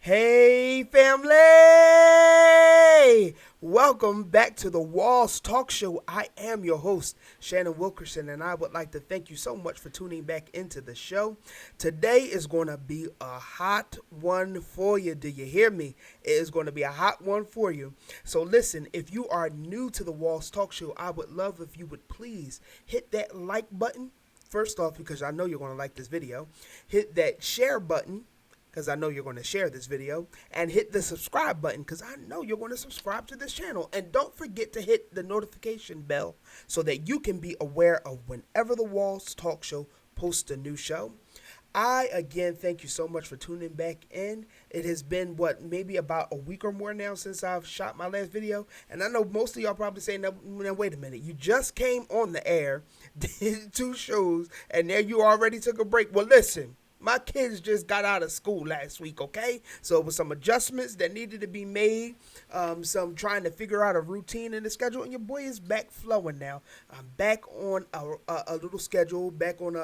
Hey, family! Welcome back to the Walls Talk Show. I am your host, Shanon Wilkerson, and I would like to thank you so much for tuning back into the show. Today is going to be a hot one for you. Do you hear me? It is going to be a hot one for you. So, listen, if you are new to the Walls Talk Show, I would love if you would please hit that like button. First off, because I know you're going to like this video, hit that share button because I know you're going to share this video, and hit the subscribe button because I know you're going to subscribe to this channel. And don't forget to hit the notification bell so that you can be aware of whenever the Walls Talk Show posts a new show. I again thank you so much for tuning back in. It has been maybe about a week or more now since I've shot my last video, and I know most of y'all probably saying, now wait a minute, you just came on the air, did 2 shows, and now you already took a break. Well, listen, my kids just got out of school last week, okay? So it was some adjustments that needed to be made, some trying to figure out a routine in the schedule, and your boy is back flowing now. I'm back on a little schedule, back on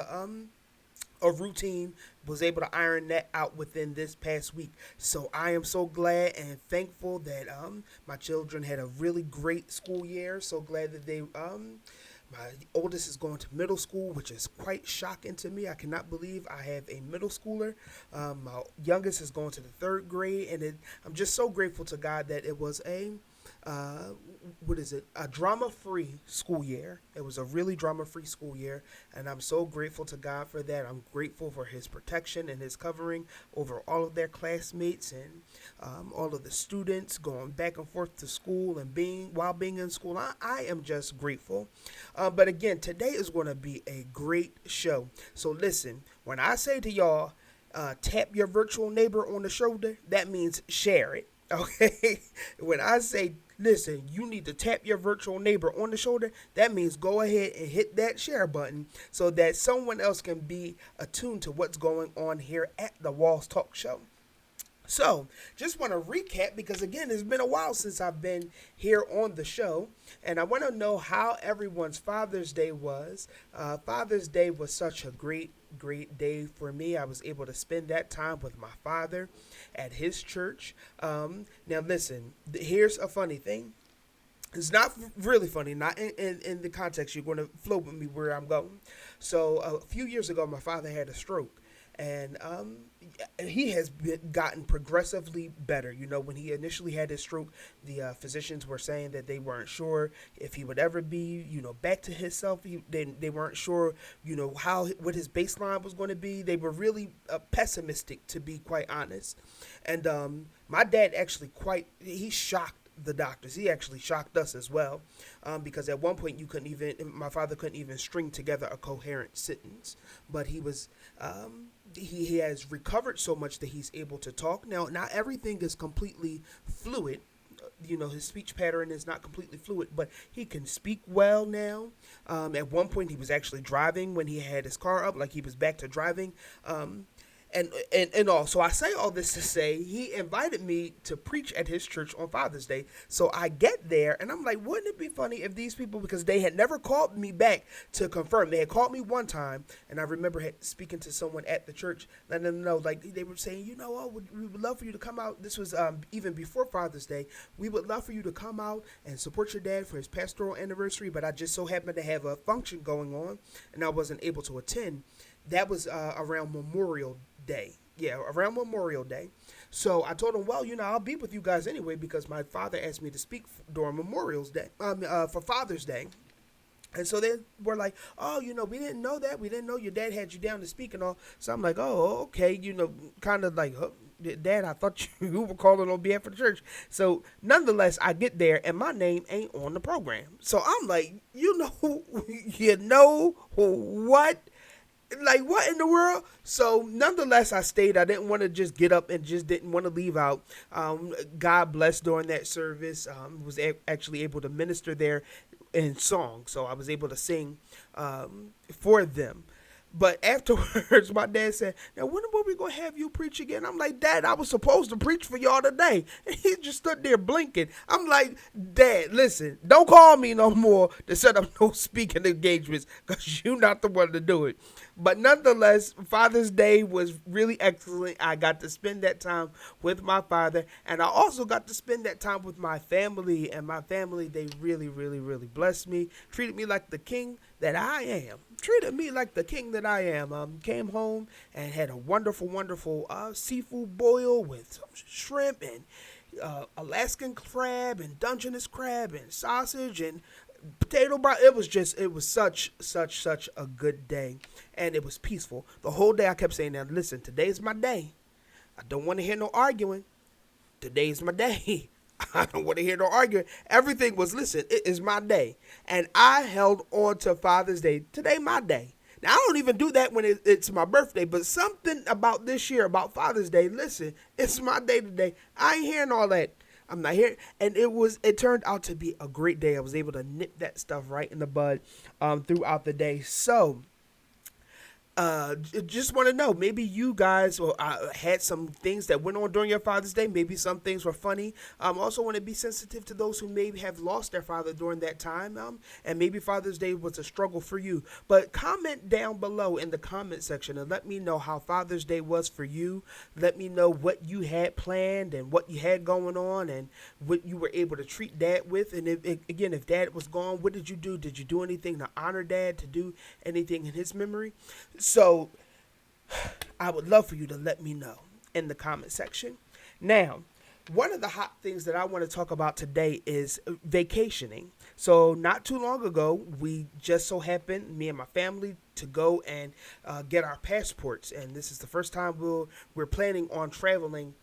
a routine, was able to iron that out within this past week. So I am so glad and thankful that my children had a really great school year. So glad that they my oldest is going to middle school, which is quite shocking to me. I cannot believe I have a middle schooler. My youngest is going to the 3rd grade, and I'm just so grateful to God that it was uh, a drama-free school year. It was a really drama-free school year, and I'm so grateful to God for that. I'm grateful for His protection and His covering over all of their classmates and all of the students going back and forth to school and while being in school. I am just grateful. But again, today is going to be a great show. So listen, when I say to y'all, tap your virtual neighbor on the shoulder, that means share it. Okay? When I say, listen, you need to tap your virtual neighbor on the shoulder, that means go ahead and hit that share button so that someone else can be attuned to what's going on here at the Walls Talk Show. So, just want to recap because, again, it's been a while since I've been here on the show, and I want to know how everyone's Father's Day was. Father's Day was such a great day for me. I was able to spend that time with my father at his church. Now, listen, here's a funny thing. It's not really funny, not in the context. You're going to flow with me where I'm going. So, a few years ago, my father had a stroke. And he has gotten progressively better. You know, when he initially had his stroke, the physicians were saying that they weren't sure if he would ever be, back to himself. They weren't sure, what his baseline was going to be. They were really pessimistic, to be quite honest. And my dad actually he shocked the doctors. He actually shocked us as well, because at one point my father couldn't even string together a coherent sentence. But he was, he has recovered so much that he's able to talk. Now, not everything is completely fluid. His speech pattern is not completely fluid, but he can speak well now. At one point, he was actually driving when he had his car up, like he was back to driving. And all. So I say all this to say he invited me to preach at his church on Father's Day. So I get there and I'm like, wouldn't it be funny if these people, because they had never called me back to confirm. They had called me one time, and I remember speaking to someone at the church, letting them know, like, they were saying, we would love for you to come out. This was even before Father's Day. We would love for you to come out and support your dad for his pastoral anniversary, but I just so happened to have a function going on and I wasn't able to attend. That was around Memorial Day. Yeah, around Memorial Day. So I told him, well, I'll be with you guys anyway because my father asked me to speak during Memorial's Day, for Father's Day. And so they were like, oh, we didn't know that. We didn't know your dad had you down to speak and all. So I'm like, oh, okay, kind of like, Dad, I thought you were calling on behalf of the church. So nonetheless, I get there and my name ain't on the program. So I'm like, you know what? Like, what in the world? So, nonetheless, I stayed. I didn't want to just get up and just didn't want to leave out. God bless during that service. Was actually able to minister there in song. So, I was able to sing for them. But afterwards, my dad said, "Now when are we gonna have you preach again?" I'm like, "Dad, I was supposed to preach for y'all today." And he just stood there blinking. I'm like, "Dad, listen, don't call me no more to set up no speaking engagements, because you're not the one to do it." But nonetheless, Father's Day was really excellent. I got to spend that time with my father, and I also got to spend that time with my family. And my family, they really, really, really blessed me, treated me like the king that I am. Treated me like the king that I am. Came home and had a wonderful, wonderful seafood boil with some shrimp and Alaskan crab and Dungeness crab and sausage and potato bar. It was such a good day, and it was peaceful the whole day. I kept saying, "Now listen, today's my day. I don't want to hear no arguing. Today's my day." I don't want to hear no arguing. Everything was, listen, it is my day. And I held on to Father's Day. Today, my day. Now, I don't even do that when it's my birthday, but something about this year, about Father's Day, listen, it's my day today. I ain't hearing all that. I'm not here. And it turned out to be a great day. I was able to nip that stuff right in the bud throughout the day. So, just want to know, maybe you guys had some things that went on during your Father's Day. Maybe some things were funny. Also want to be sensitive to those who maybe have lost their father during that time. And maybe Father's Day was a struggle for you. But comment down below in the comment section and let me know how Father's Day was for you. Let me know what you had planned and what you had going on and what you were able to treat Dad with. And if Dad was gone, what did you do? Did you do anything to honor Dad, to do anything in his memory? So, I would love for you to let me know in the comment section. Now, one of the hot things that I want to talk about today is vacationing. So, not too long ago, we just so happened, me and my family, to go and get our passports. And this is the first time we're planning on traveling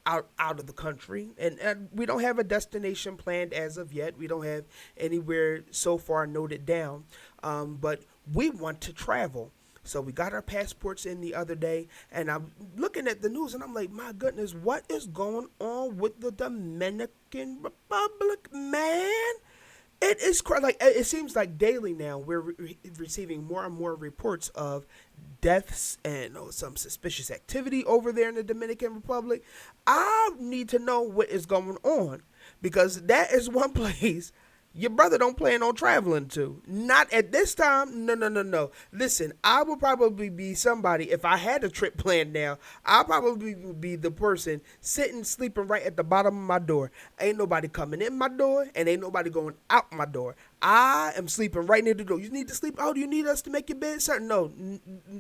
out of the country. And we don't have a destination planned as of yet. We don't have anywhere so far noted down. But we want to travel. So we got our passports in the other day, and I'm looking at the news, and I'm like, my goodness, what is going on with the Dominican Republic, man? It is like, it seems like daily now we're receiving more and more reports of deaths and some suspicious activity over there in the Dominican Republic. I need to know what is going on, because that is one place your brother don't plan on traveling to. Not at this time. No. Listen, I would probably be somebody, if I had a trip planned now, I probably would be the person sitting, sleeping right at the bottom of my door. Ain't nobody coming in my door, and ain't nobody going out my door. I am sleeping right near the door. You need to sleep? Oh, do you need us to make your bed, sir? No,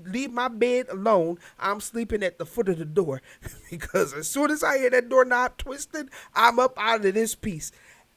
leave my bed alone. I'm sleeping at the foot of the door. Because as soon as I hear that doorknob twisted, I'm up out of this piece.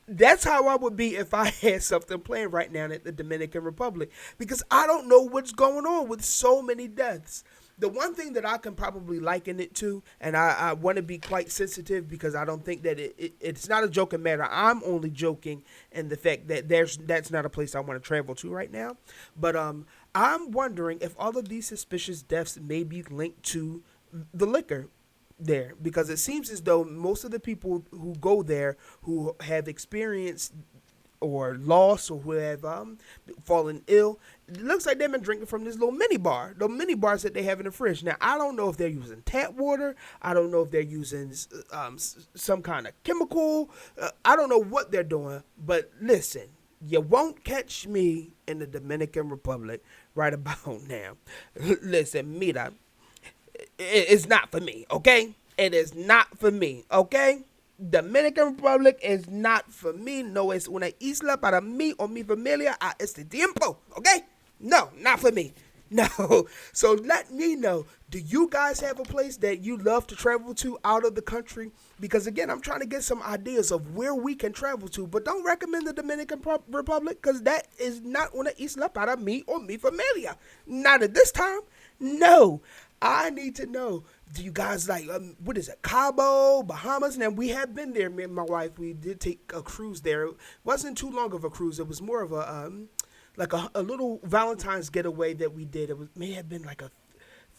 That's how I would be if I had something planned right now at the Dominican Republic, because I don't know what's going on with so many deaths. The one thing that I can probably liken it to, and I want to be quite sensitive because I don't think that it's not a joking matter. I'm only joking in the fact that that's not a place I want to travel to right now. But I'm wondering if all of these suspicious deaths may be linked to the liquor there, because it seems as though most of the people who go there who have experienced or lost or who have fallen ill, it looks like they've been drinking from this little mini bar, the mini bars that they have in the fridge. Now, I don't know if they're using tap water. I don't know if they're using some kind of chemical. I don't know what they're doing, but listen, you won't catch me in the Dominican Republic right about now. Listen, mira, it's not for me, okay? It is not for me, okay? Dominican Republic is not for me. No es una isla para mí o mi familia a este tiempo, okay? No, not for me. No. So let me know, do you guys have a place that you love to travel to out of the country? Because again, I'm trying to get some ideas of where we can travel to, but don't recommend the Dominican Republic, because that is not una isla para mí o mi familia. Not at this time. No. I need to know, do you guys like, what is it, Cabo, Bahamas? Now, we have been there, me and my wife. We did take a cruise there. It wasn't too long of a cruise. It was more of a little Valentine's getaway that we did. It may have been like a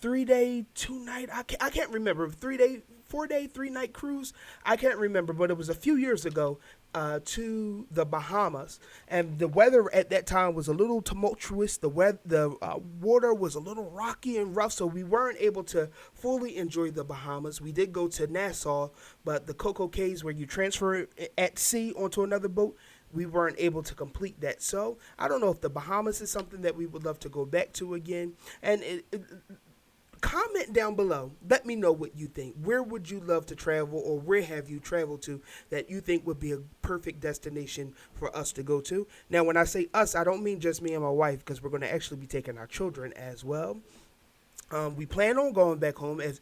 3-day, 2-night, I can't remember, 3-day, 4-day, 3-night cruise. I can't remember, but it was a few years ago. To the Bahamas, and the weather at that time was a little tumultuous. The water was a little rocky and rough, so we weren't able to fully enjoy the Bahamas. We did go to Nassau, but the Coco Cays, where you transfer at sea onto another boat, we weren't able to complete that. So I don't know if the Bahamas is something that we would love to go back to again. And comment down below. Let me know what you think. Where would you love to travel, or where have you traveled to that you think would be a perfect destination for us to go to? Now, when I say us, I don't mean just me and my wife, because we're going to actually be taking our children as well. We plan on going back home, as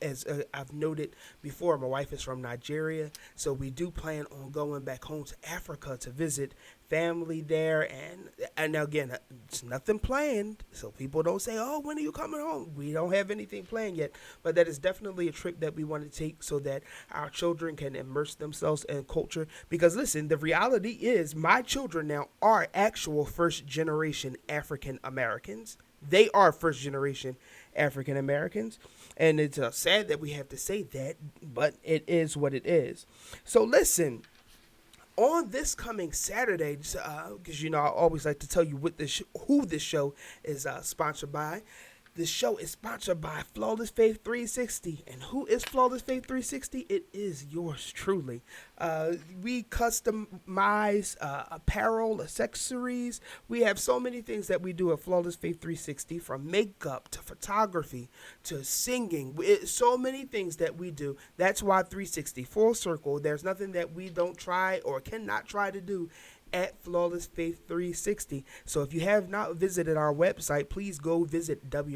I've noted before. My wife is from Nigeria, so we do plan on going back home to Africa to visit family there. And now again, it's nothing planned, so people don't say, "Oh, when are you coming home?" We don't have anything planned yet, but that is definitely a trip that we want to take so that our children can immerse themselves in culture. Because listen, the reality is, my children now are actual first generation African Americans. They are first generation African Americans, and it's sad that we have to say that, but it is what it is. So listen, on this coming Saturday, because I always like to tell you who this show is sponsored by. This show is sponsored by Flawless Faith 360. And who is Flawless Faith 360? It is yours truly. We customize apparel, accessories. We have so many things that we do at Flawless Faith 360, from makeup to photography to singing. So many things that we do. That's why 360, full circle. There's nothing that we don't try or cannot try to do at Flawless Faith 360. So if you have not visited our website, please go visit not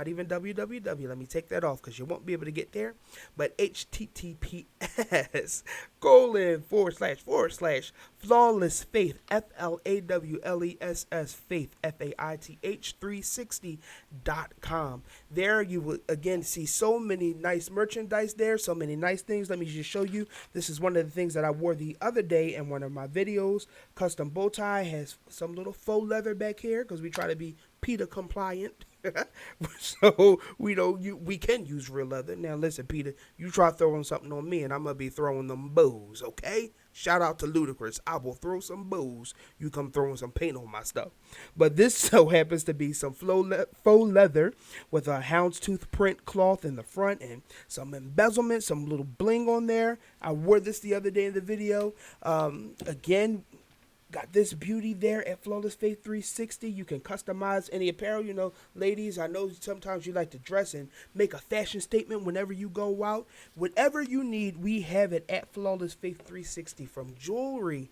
even www. Let me take that off, because you won't be able to get there. But https:// Flawless Faith, FLAWLESS Faith, FAITH 360.com. There you will again see so many nice merchandise there, so many nice things. Let me just show you. This is one of the things that I wore the other day in one of my videos. Custom bow tie, has some little faux leather back here because we try to be PETA compliant. So we can use real leather. Now listen, Peter, you try throwing something on me and I'm gonna be throwing them bows, okay? Shout out to Ludacris. I will throw some bows. You come throwing some paint on my stuff. But this so happens to be some faux leather with a houndstooth print cloth in the front and some embezzlement, some little bling on there. I wore this the other day in the video. Again, got this beauty there at Flawless Faith 360. You can customize any apparel. Ladies, I know sometimes you like to dress and make a fashion statement whenever you go out. Whatever you need, we have it at Flawless Faith 360. From jewelry,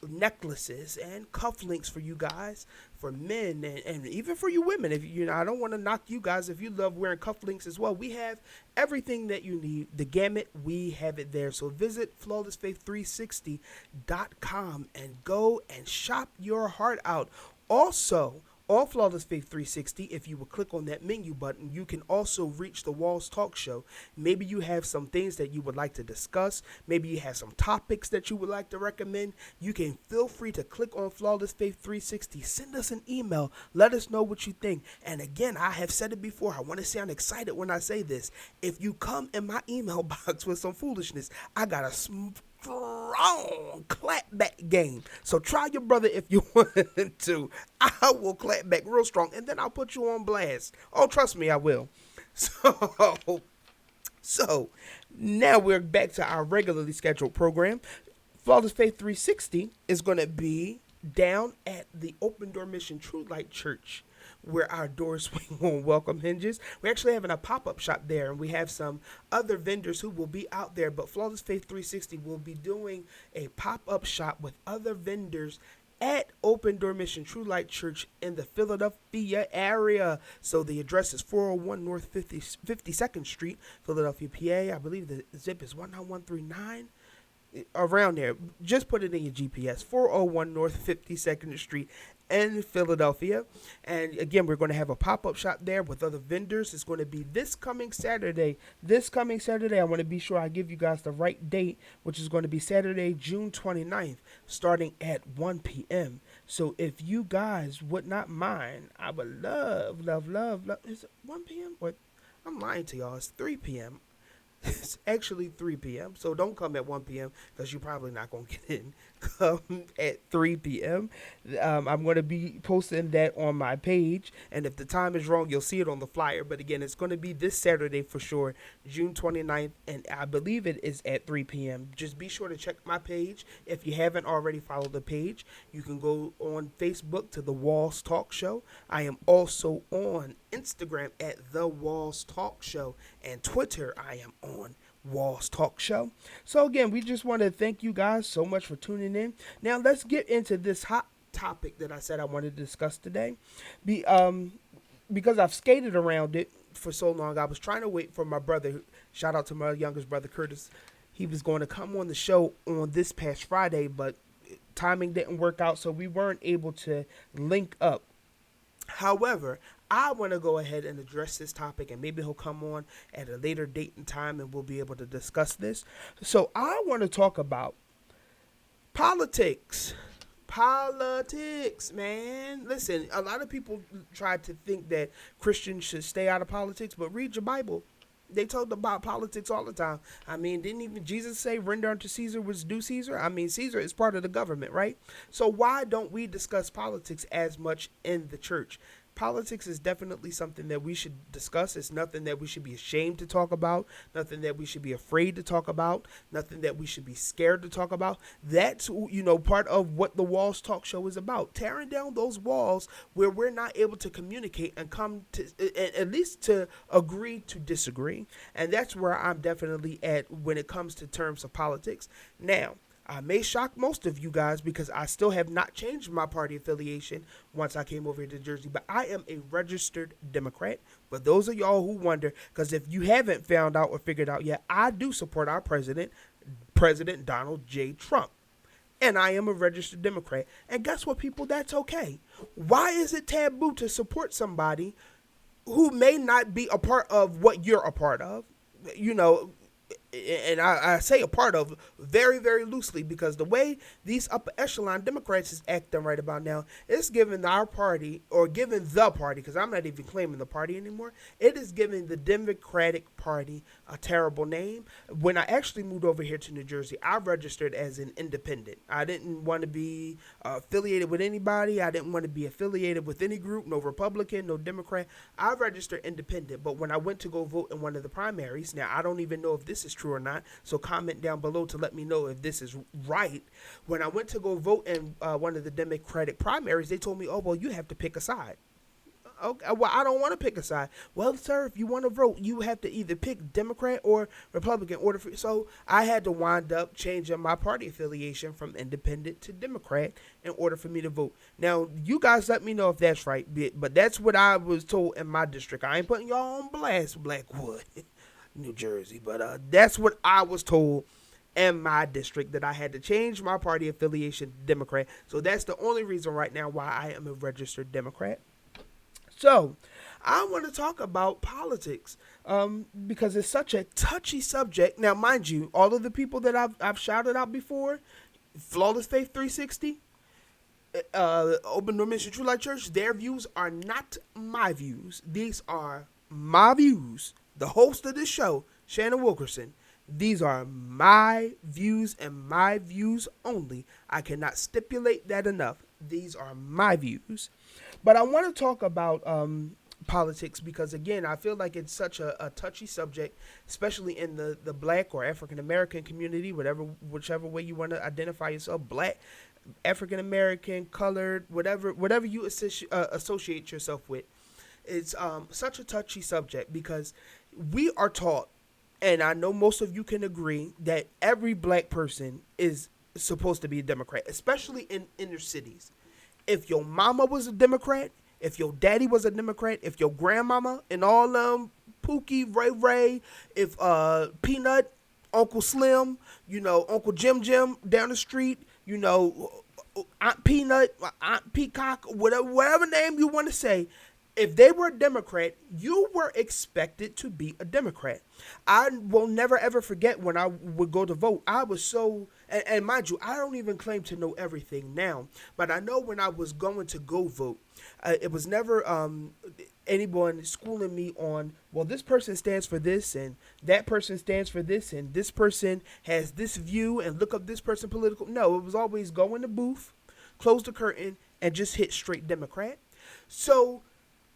necklaces, and cufflinks for you guys, for men, and even for you women. If I don't want to knock you guys if you love wearing cufflinks as well. We have everything that you need, the gamut. We have it there. So visit flawlessfaith360.com and go and shop your heart out. Also, on Flawless Faith 360, if you will click on that menu button, you can also reach the Walls Talk Show. Maybe you have some things that you would like to discuss. Maybe you have some topics that you would like to recommend. You can feel free to click on Flawless Faith 360. Send us an email. Let us know what you think. And again, I have said it before. I want to sound excited when I say this. If you come in my email box with some foolishness, I got a strong clapback game. So try your brother if you want to. I will clap back real strong, and then I'll put you on blast. Oh, trust me, I will. So now we're back to our regularly scheduled program. Flawless Faith 360 is going to be down at the Open Door Mission True Light Church, where our doors swing on welcome hinges. We're actually having a pop-up shop there, and we have some other vendors who will be out there. But Flawless Faith 360 will be doing a pop-up shop with other vendors at Open Door Mission True Light Church in the Philadelphia area. So the address is 401 North 52nd Street, Philadelphia, PA. I believe the zip is 19139. Around there. Just put it in your GPS. 401 North 52nd Street in Philadelphia. And again, we're going to have a pop-up shop there with other vendors. It's going to be this coming Saturday. I want to be sure I give you guys the right date, which is going to be Saturday, June 29th, starting at 1 p.m. So if you guys would not mind, I would love. Is it 1 p.m.? Or I'm lying to y'all. It's 3 p.m. It's actually 3 p.m. So don't come at 1 p.m. because you're probably not going to get in. Come at 3 p.m. I'm going to be posting that on my page. And if the time is wrong, you'll see it on the flyer. But again, it's going to be this Saturday for sure, June 29th. And I believe it is at 3 p.m. Just be sure to check my page. If you haven't already followed the page, you can go on Facebook to The Walls Talk Show. I am also on Instagram at The Walls Talk Show. And Twitter, I am on Walls Talk Show. So again, we just want to thank you guys so much for tuning in. Now let's get into this hot topic that I said I wanted to discuss today. Because I've skated around it for so long, I was trying to wait for my brother. Shout out to my youngest brother, Curtis. He was going to come on the show on this past Friday, but timing didn't work out, so we weren't able to link up. However, I want to go ahead and address this topic, and maybe he'll come on at a later date and time and we'll be able to discuss this. So I want to talk about politics. Politics, man. Listen, a lot of people try to think that Christians should stay out of politics, but read your Bible. They talk about politics all the time. I mean, didn't even Jesus say, render unto Caesar what's due Caesar? I mean, Caesar is part of the government, right? So why don't we discuss politics as much in the church? Politics is definitely something that we should discuss. It's nothing that we should be ashamed to talk about, nothing that we should be afraid to talk about, nothing that we should be scared to talk about. That's, part of what the Walls Talk Show is about. Tearing down those walls where we're not able to communicate and come to, at least to agree to disagree. And that's where I'm definitely at when it comes to terms of politics. Now, I may shock most of you guys because I still have not changed my party affiliation once I came over here to Jersey, but I am a registered Democrat. But those of y'all who wonder, because if you haven't found out or figured out yet, I do support our president, President Donald J. Trump. And I am a registered Democrat. And guess what, people? That's okay. Why is it taboo to support somebody who may not be a part of what you're a part of? And I say a part of very, very loosely, because the way these upper echelon Democrats is acting right about now, it's giving our party, or giving the party, because I'm not even claiming the party anymore, it is giving the Democratic Party a terrible name. When I actually moved over here to New Jersey, I registered as an independent. I didn't want to be affiliated with anybody. I didn't want to be affiliated with any group, no Republican, no Democrat. I registered independent, but when I went to go vote in one of the primaries, now I don't even know if this is true or not, so comment down below to let me know if this is right. When I went to go vote in one of the Democratic primaries, they told me, oh, well, you have to pick a side. Okay, well, I don't want to pick a side. Well, sir, if you want to vote, you have to either pick Democrat or Republican. So I had to wind up changing my party affiliation from independent to Democrat in order for me to vote. Now, you guys let me know if that's right, but that's what I was told in my district. I ain't putting y'all on blast, Blackwood, New Jersey, but that's what I was told in my district, that I had to change my party affiliation to Democrat. So that's the only reason right now why I am a registered Democrat. So, I want to talk about politics because it's such a touchy subject. Now, mind you, all of the people that I've shouted out before, Flawless Faith 360, Open Door Mission True Light Church, their views are not my views. These are my views. The host of this show, Shanon Wilkerson, these are my views and my views only. I cannot stipulate that enough. These are my views. But I want to talk about politics because, again, I feel like it's such a touchy subject, especially in the black or African-American community, whichever way you want to identify yourself, black, African-American, colored, whatever you associate yourself with. It's such a touchy subject because we are taught, and I know most of you can agree, that every black person is supposed to be a Democrat, especially in inner cities. If your mama was a Democrat, if your daddy was a Democrat, if your grandmama and all Pookie, Ray, if Peanut, Uncle Slim, Uncle Jim down the street, Aunt Peanut, Aunt Peacock, whatever name you want to say, If they were a Democrat, you were expected to be a Democrat. I will never ever forget when I would go to vote. I was so, and mind you, I don't even claim to know everything now, but I know when I was going to go vote, it was never anyone schooling me on, well, this person stands for this, and that person stands for this, and this person has this view, and look up this person political. No, it was always go in the booth, close the curtain, and just hit straight Democrat. So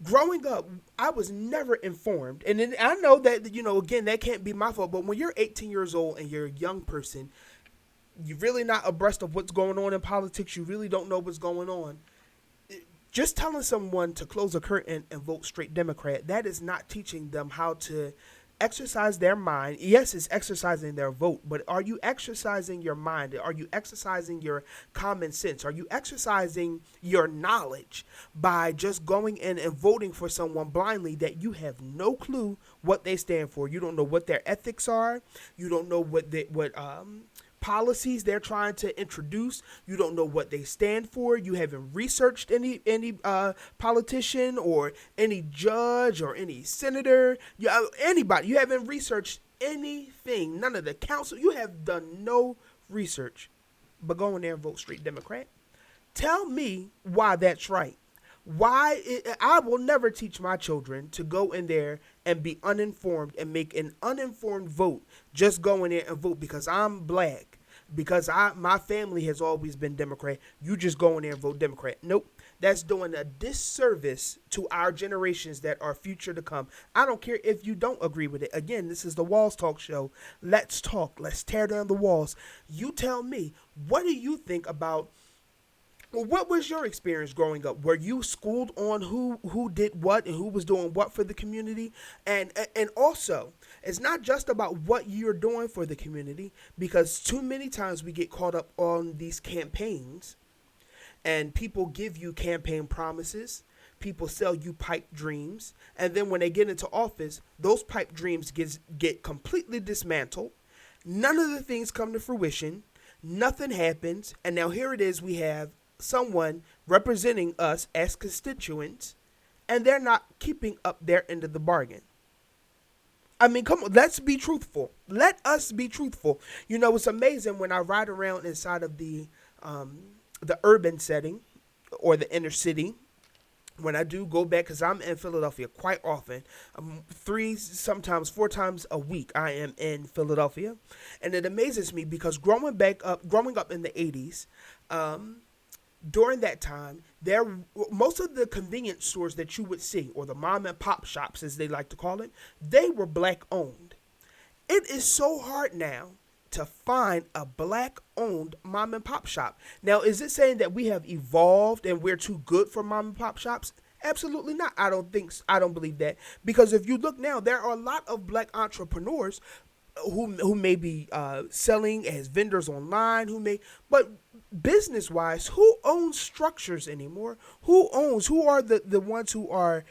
growing up, I was never informed. And then I know that, again, that can't be my fault. But when you're 18 years old and you're a young person, you're really not abreast of what's going on in politics. You really don't know what's going on. Just telling someone to close a curtain and vote straight Democrat, that is not teaching them how to exercise their mind. Yes, it's exercising their vote, but are you exercising your mind? Are you exercising your common sense? Are you exercising your knowledge by just going in and voting for someone blindly that you have no clue what they stand for? You don't know what their ethics are. You don't know what policies they're trying to introduce. You don't know what they stand for. You haven't researched any politician or any judge or any senator, anybody. You haven't researched anything. None of the council. You have done no research, but go in there and vote straight Democrat. Tell me why that's right. I will never teach my children to go in there and be uninformed and make an uninformed vote. Just go in there and vote because I'm black, because my family has always been Democrat. You just go in there and vote Democrat. Nope. That's doing a disservice to our generations that are future to come. I don't care if you don't agree with it. Again, this is the Walls Talk Show. Let's talk. Let's tear down the walls. You tell me, what do you think about, well, what was your experience growing up? Were you schooled on who did what and who was doing what for the community? And also, it's not just about what you're doing for the community, because too many times we get caught up on these campaigns and people give you campaign promises. People sell you pipe dreams. And then when they get into office, those pipe dreams get completely dismantled. None of the things come to fruition. Nothing happens. And now here it is, we have someone representing us as constituents, and they're not keeping up their end of the bargain. I mean, come on, let's be truthful. Let us be truthful. It's amazing when I ride around inside of the urban setting or the inner city. When I do go back, because I'm in Philadelphia quite often, 3, sometimes 4 times a week, I am in Philadelphia, and it amazes me because growing up in the 80s, during that time, most of the convenience stores that you would see, or the mom and pop shops as they like to call it, they were black owned. It is so hard now to find a black owned mom and pop shop. Now, is it saying that we have evolved and we're too good for mom and pop shops? Absolutely not. I don't believe that, because if you look now, there are a lot of black entrepreneurs who may be selling as vendors online, but business wise, who owns structures anymore? Who are the ones who are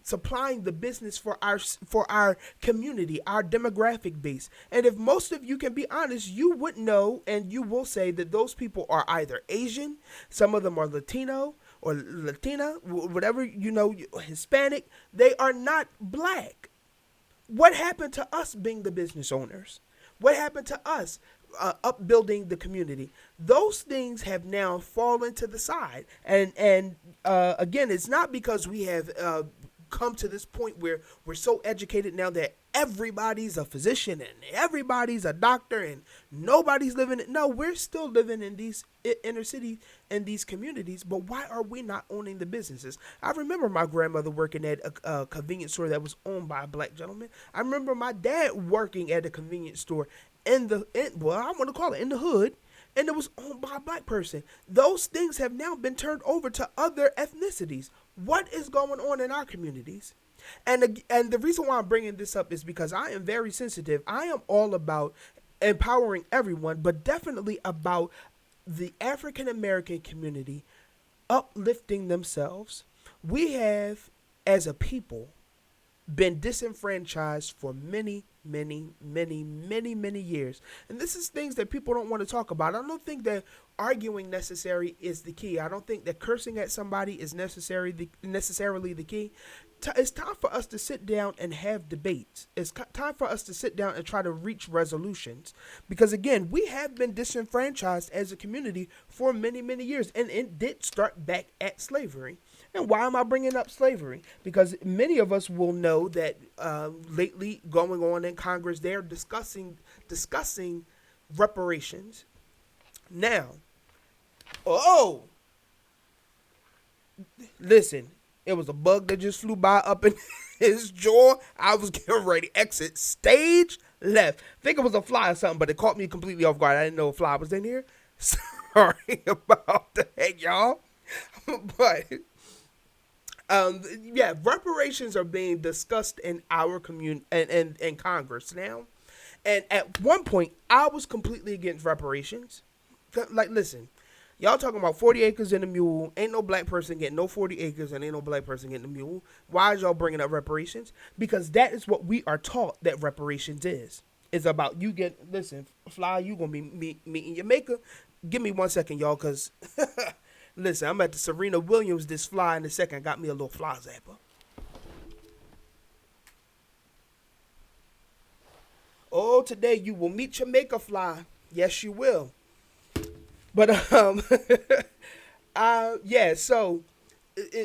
supplying the business for our community, our demographic base? And if most of you can be honest, you would know, and you will say that those people are either Asian, some of them are Latino or Latina, whatever, Hispanic. They are not black. What happened to us being the business owners? What happened to us upbuilding the community? Those things have now fallen to the side. And again, it's not because we have come to this point where we're so educated now that everybody's a physician and everybody's a doctor and nobody's living it. No, we're still living in these inner cities and these communities, but why are we not owning the businesses? I remember my grandmother working at a convenience store that was owned by a black gentleman. I remember my dad working at a convenience store in the hood, and it was owned by a black person. Those things have now been turned over to other ethnicities. What is going on in our communities? And the reason why I'm bringing this up is because I am very sensitive. I am all about empowering everyone, but definitely about the African American community uplifting themselves. We have, as a people, been disenfranchised for many, many years. And this is things that people don't want to talk about. I don't think that arguing necessary is the key. I don't think that cursing at somebody is necessarily the key. It's time for us to sit down and have debates. It's time for us to sit down and try to reach resolutions. Because again, we have been disenfranchised as a community for many years. And it did start back at slavery. And why am I bringing up slavery? Because many of us will know that lately going on in Congress, they're discussing reparations. Now, listen, it was a bug that just flew by up in his jaw. I was getting ready to exit stage left. I think it was a fly or something, but it caught me completely off guard. I didn't know a fly was in here. Sorry about that, y'all. But reparations are being discussed in our community and in Congress now. And at one point, I was completely against reparations. Like, listen, y'all talking about 40 acres and a mule. Ain't no black person getting no 40 acres and ain't no black person getting a mule. Why is y'all bringing up reparations? Because that is what we are taught that reparations is. It's about you listen, Fly, you going to be meeting your maker. Give me 1 second, y'all, because... Listen, I'm at the Serena Williams this fly in a second. Got me a little fly zapper. Oh, today you will meet your maker, Fly. Yes, you will. But, so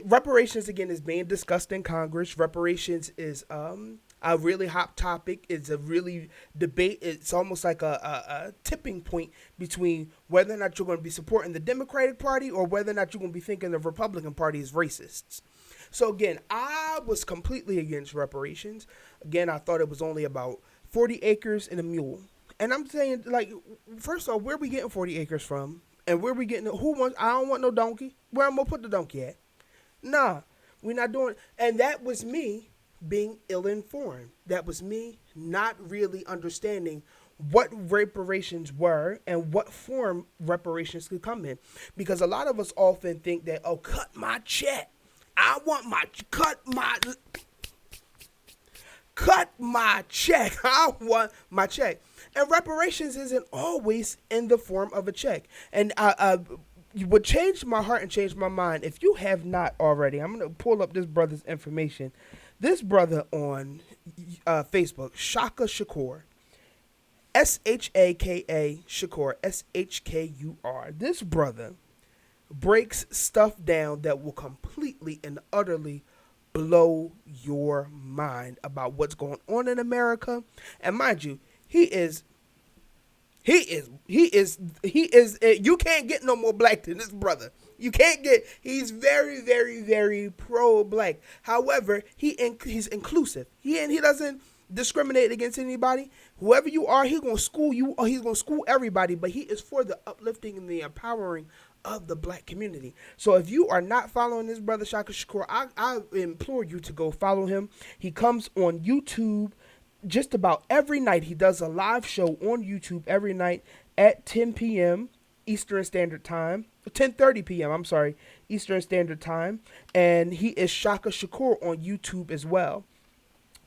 reparations, again, is being discussed in Congress. Reparations is a really hot topic. It's a really debate. It's almost like a tipping point between whether or not you're going to be supporting the Democratic Party or whether or not you're going to be thinking the Republican Party is racists. So again, I was completely against reparations. Again, I thought it was only about 40 acres and a mule. And I'm saying, like, first off, where are we getting 40 acres from? And where are we getting, I don't want no donkey. Where am I going to put the donkey at? Nah, we're not doing it. And that was me being ill-informed. That was me not really understanding what reparations were and what form reparations could come in. Because a lot of us often think that, cut my check. I want cut my check. I want my check. And reparations isn't always in the form of a check. And would change my heart and change my mind if you have not already. I'm going to pull up this brother's information. This brother on Facebook, Shaka Shakur, Shaka Shakur, Shkur. This brother breaks stuff down that will completely and utterly blow your mind about what's going on in America. And mind you, he is, you can't get no more black than this brother. You can't get, he's very pro-black. However, he's inclusive. He doesn't discriminate against anybody. Whoever you are, he's going to school you, or he's going to school everybody, but he is for the uplifting and the empowering of the black community. So if you are not following this brother, Shaka Shakur, I implore you to go follow him. He comes on YouTube just about every night. He does a live show on YouTube every night at 10 p.m. Eastern Standard Time. 10:30 p.m. I'm sorry, Eastern Standard Time. And he is Shaka Shakur on YouTube as well.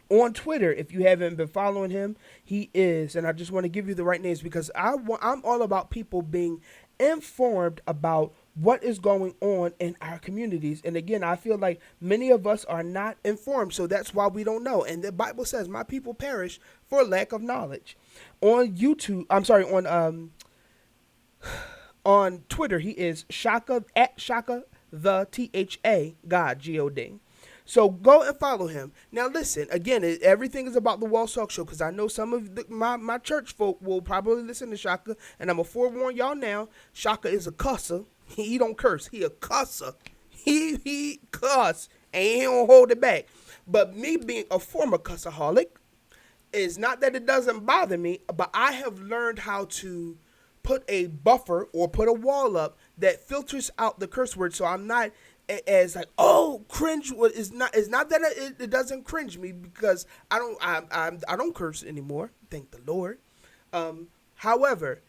On Twitter, if you haven't been following him, he is, and I just want to give you the right names because I'm all about people being informed about what is going on in our communities. And again, I feel like many of us are not informed, so that's why we don't know. And the Bible says, my people perish for lack of knowledge. On YouTube, on Twitter, he is Shaka, at Shaka the THA God, G-O-D. So go and follow him. Now listen, again, everything is about the Walls Talk Show because I know some of my church folk will probably listen to Shaka, and I'm going to forewarn y'all now, Shaka is a cusser. He don't curse. He a cusser. He cuss, and he don't hold it back. But me being a former cussaholic is not that it doesn't bother me, but I have learned how to put a buffer or put a wall up that filters out the curse word, so I'm not as like, cringe. It's not that it doesn't cringe me because I don't curse anymore. Thank the Lord. However,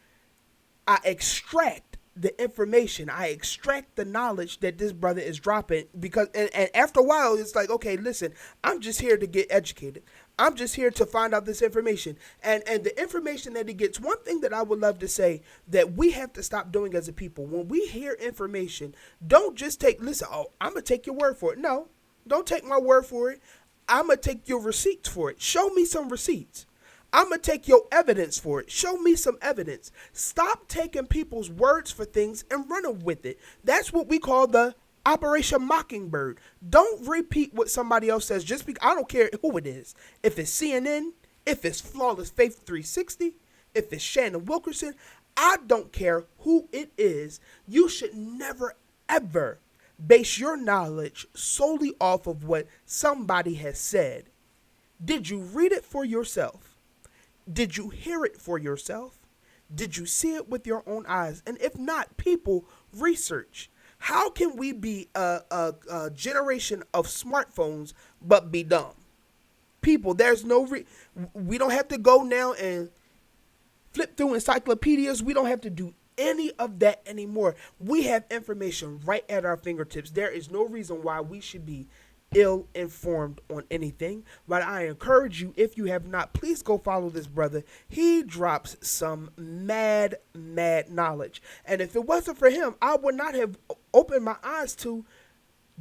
I extract the information. I extract the knowledge that this brother is dropping because, and after a while, it's like, okay, listen, I'm just here to get educated. I'm just here to find out this information. And the information that he gets, one thing that I would love to say that we have to stop doing as a people, when we hear information, don't just listen, oh, I'm going to take your word for it. No, don't take my word for it. I'm going to take your receipts for it. Show me some receipts. I'm going to take your evidence for it. Show me some evidence. Stop taking people's words for things and running with it. That's what we call the Operation Mockingbird. Don't repeat what somebody else says just because I don't care who it is. If it's CNN, if it's Flawless Faith 360, if it's Shannon Wilkerson, I don't care who it is. You should never, ever base your knowledge solely off of what somebody has said. Did you read it for yourself? Did you hear it for yourself? Did you see it with your own eyes? And if not, people, research. How can we be a generation of smartphones but be dumb? People, there's no we don't have to go now and flip through encyclopedias. We don't have to do any of that anymore. We have information right at our fingertips. There is no reason why we should be ill-informed on anything. But I encourage you, if you have not, please go follow this brother. He drops some mad knowledge. And if it wasn't for him, I would not have opened my eyes to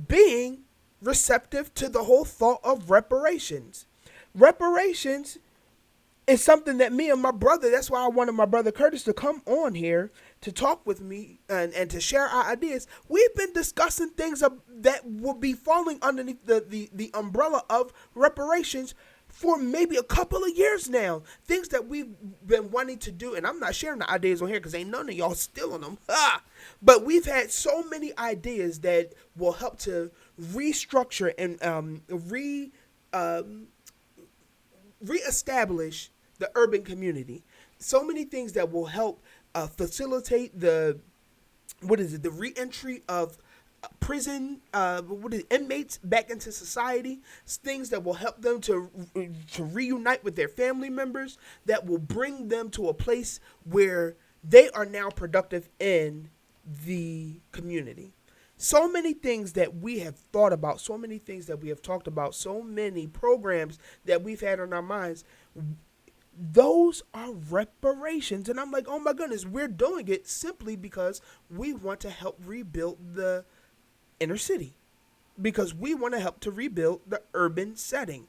being receptive to the whole thought of reparations. Reparations is something that me and my brother, that's why I wanted my brother Curtis to come on here to talk with me and to share our ideas. We've been discussing things that will be falling underneath the umbrella of reparations for maybe a couple of years now. Things that we've been wanting to do, and I'm not sharing the ideas on here because ain't none of y'all stealing them. But we've had so many ideas that will help to restructure and reestablish the urban community. So many things that will help facilitate the reentry of prison inmates back into society. Things that will help them to reunite with their family members, that will bring them to a place where they are now productive in the community. So many things that we have thought about, so many things that we have talked about, so many programs that we've had on our minds, those are reparations. And I'm like, oh my goodness, we're doing it simply because we want to help rebuild the inner city, because we want to help to rebuild the urban setting.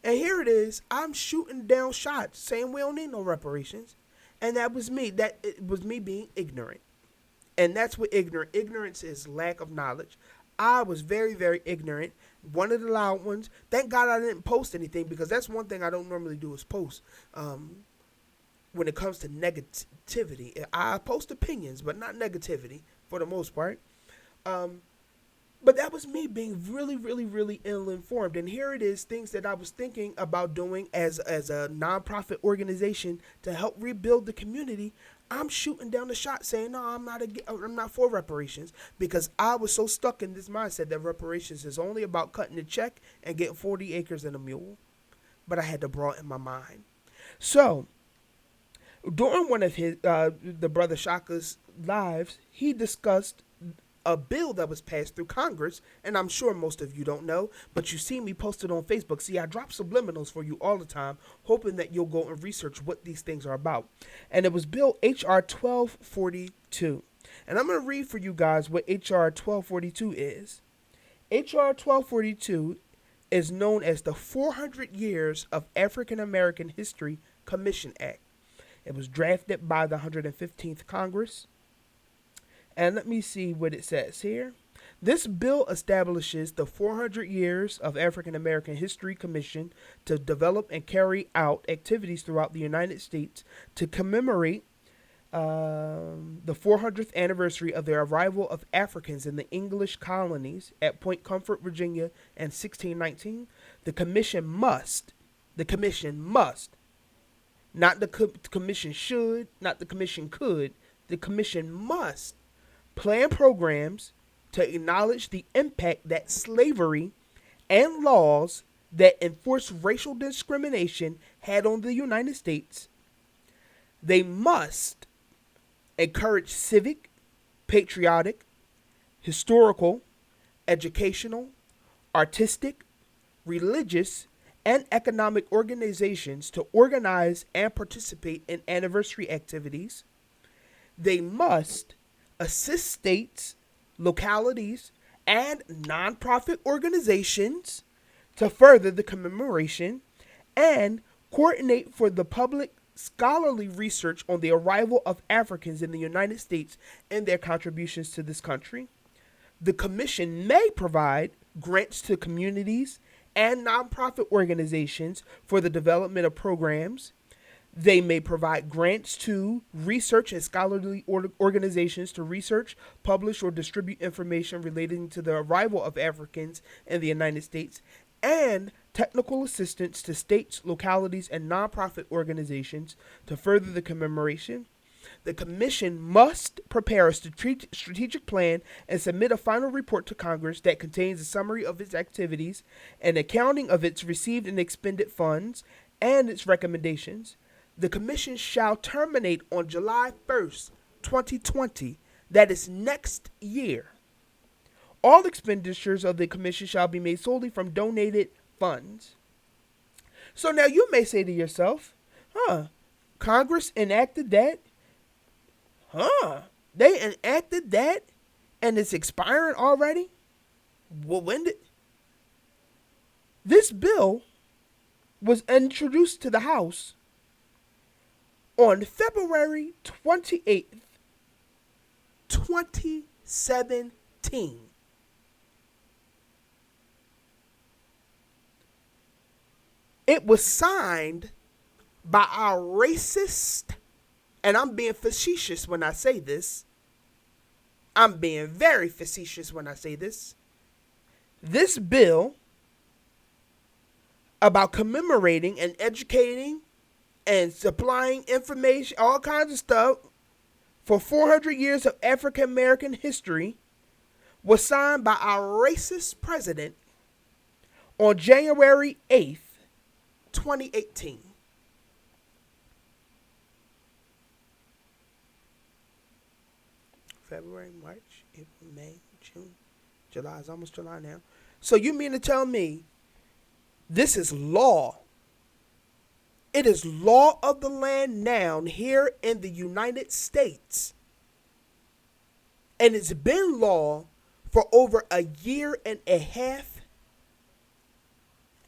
And here it is, I'm shooting down shots saying we don't need no reparations. And that was me. It was me being ignorant. And that's what ignorance is, lack of knowledge. I was very, very ignorant. One of the loud ones. Thank God I didn't post anything, because that's one thing I don't normally do is post. When it comes to negativity, I post opinions, but not negativity for the most part. But that was me being really, really, really ill-informed. And here it is, things that I was thinking about doing as a nonprofit organization to help rebuild the community. I'm shooting down the shot saying, no, I'm not for reparations, because I was so stuck in this mindset that reparations is only about cutting a check and getting 40 acres and a mule. But I had to broaden my mind. So during one of his, the brother Shaka's lives, he discussed a bill that was passed through Congress, and I'm sure most of you don't know, but you see me posted on Facebook. See, I drop subliminals for you all the time, hoping that you'll go and research what these things are about. And it was Bill H.R. 1242. And I'm going to read for you guys what H.R. 1242 is. H.R. 1242 is known as the 400 Years of African American History Commission Act. It was drafted by the 115th Congress. And let me see what it says here. This bill establishes the 400 Years of African American History Commission to develop and carry out activities throughout the United States to commemorate the 400th anniversary of the arrival of Africans in the English colonies at Point Comfort, Virginia in 1619. The commission must, not the commission should, not the commission could, the commission must plan programs to acknowledge the impact that slavery and laws that enforce racial discrimination had on the United States. They must encourage civic, patriotic, historical, educational, artistic, religious, and economic organizations to organize and participate in anniversary activities. They must assist states, localities, and nonprofit organizations to further the commemoration and coordinate for the public scholarly research on the arrival of Africans in the United States and their contributions to this country. The Commission may provide grants to communities and nonprofit organizations for the development of programs. They may provide grants to research and scholarly organizations to research, publish, or distribute information relating to the arrival of Africans in the United States, and technical assistance to states, localities, and nonprofit organizations to further the commemoration. The Commission must prepare a strategic plan and submit a final report to Congress that contains a summary of its activities, an accounting of its received and expended funds, and its recommendations. The Commission shall terminate on July 1st, 2020, that is next year. All expenditures of the Commission shall be made solely from donated funds. So now you may say to yourself, Congress enacted that? They enacted that and it's expiring already? Well, when did... This bill was introduced to the House on February 28th, 2017. It was signed by our racist, and I'm being facetious when I say this. I'm being very facetious when I say this. This bill about commemorating and educating and supplying information, all kinds of stuff, for 400 years of African American history was signed by our racist president on January 8th, 2018. February, March, April, May, June, July. It's almost July now. So you mean to tell me this is law? It is law of the land now here in the United States. And it's been law for over a year and a half.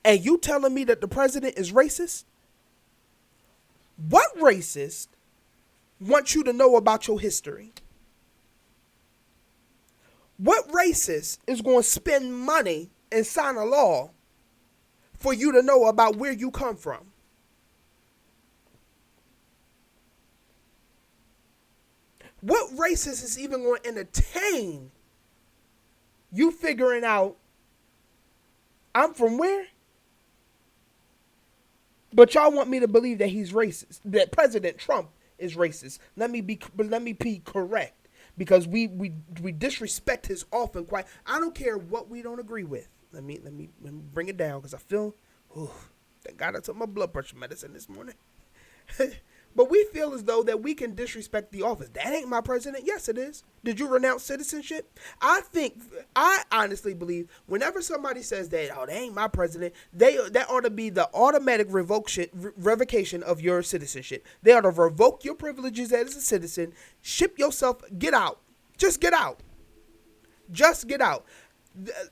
And you telling me that the president is racist? What racist wants you to know about your history? What racist is going to spend money and sign a law for you to know about where you come from? What racist is even going to entertain you figuring out I'm from where? But y'all want me to believe that he's racist, that President Trump is racist. Let me be correct, because we disrespect his often quite. I don't care what we don't agree with. Let me bring it down, because I feel, thank God I took my blood pressure medicine this morning. But we feel as though that we can disrespect the office. That ain't my president. Yes, it is. Did you renounce citizenship? I honestly believe whenever somebody says that, they ain't my president, that ought to be the automatic revocation of your citizenship. They ought to revoke your privileges as a citizen, ship yourself, get out. Just get out. Just get out.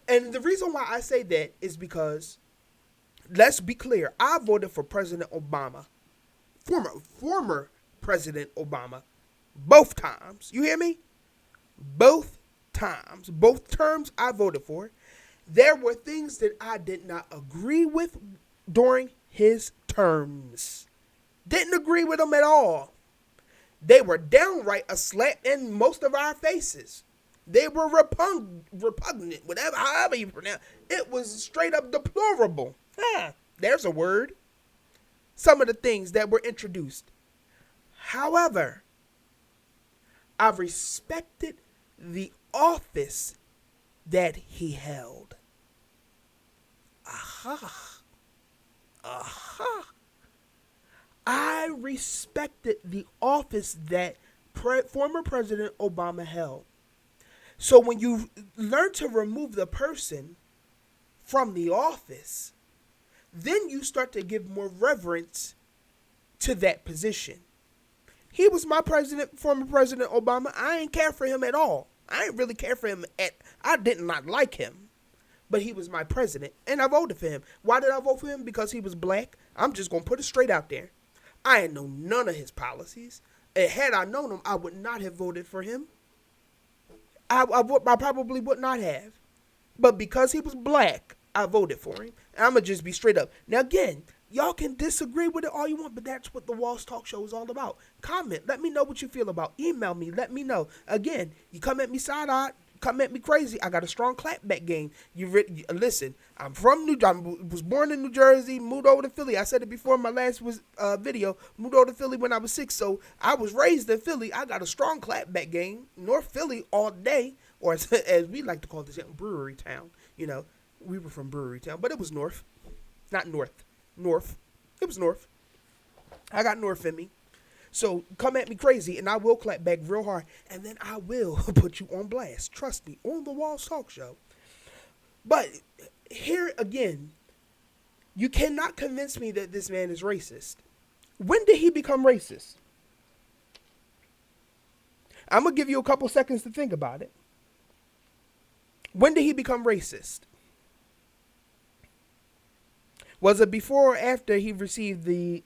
And the reason why I say that is because, let's be clear, I voted for President Obama. Former President Obama, both times. You hear me? Both times. Both terms I voted for. There were things that I did not agree with during his terms. Didn't agree with them at all. They were downright a slap in most of our faces. They were repugnant, however you pronounce it. It was straight up deplorable. There's a word. Some of the things that were introduced. However, I respected the office that he held. I respected the office that former President Obama held. So when you learn to remove the person from the office, then you start to give more reverence to that position. He was my president, former President Obama. I ain't care for him at all. I ain't really care for him I did not like him. But he was my president, and I voted for him. Why did I vote for him? Because he was black. I'm just going to put it straight out there. I ain't know none of his policies. And had I known him, I would not have voted for him. I probably would not have. But because he was black, I voted for him. And I'm going to just be straight up. Now, again, y'all can disagree with it all you want, but that's what the Walls Talk Show is all about. Comment. Let me know what you feel about. Email me. Let me know. Again, you come at me side-eyed, come at me crazy. I got a strong clapback game. Listen, I was born in New Jersey, moved over to Philly. I said it before in my last video. Moved over to Philly when I was 6, so I was raised in Philly. I got a strong clapback game. North Philly all day, or as we like to call this, Brewery Town. You know, we were from Brewery Town, but it was North, not North. North. It was North. I got North in me. So come at me crazy, and I will clap back real hard, and then I will put you on blast. Trust me, on the Walls Talk Show. But here again, you cannot convince me that this man is racist. When did he become racist? I'm going to give you a couple seconds to think about it. When did he become racist? Was it before or after he received the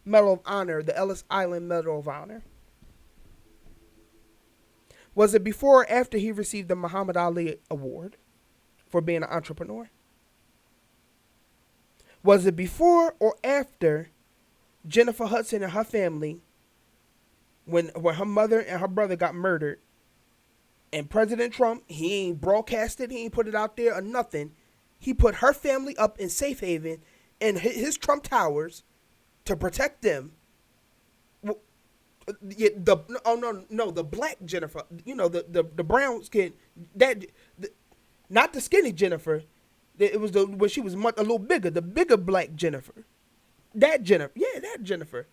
Medal of Honor, the Ellis Island Medal of Honor? Was it before or after he received the Muhammad Ali Award for being an entrepreneur? Was it before or after Jennifer Hudson and her family, when her mother and her brother got murdered, and President Trump, he ain't broadcasted, he ain't put it out there or nothing. He put her family up in safe haven in his Trump Towers to protect them. The black Jennifer, the brown skin, not the skinny Jennifer. It was when she was a little bigger, the bigger black Jennifer. That Jennifer,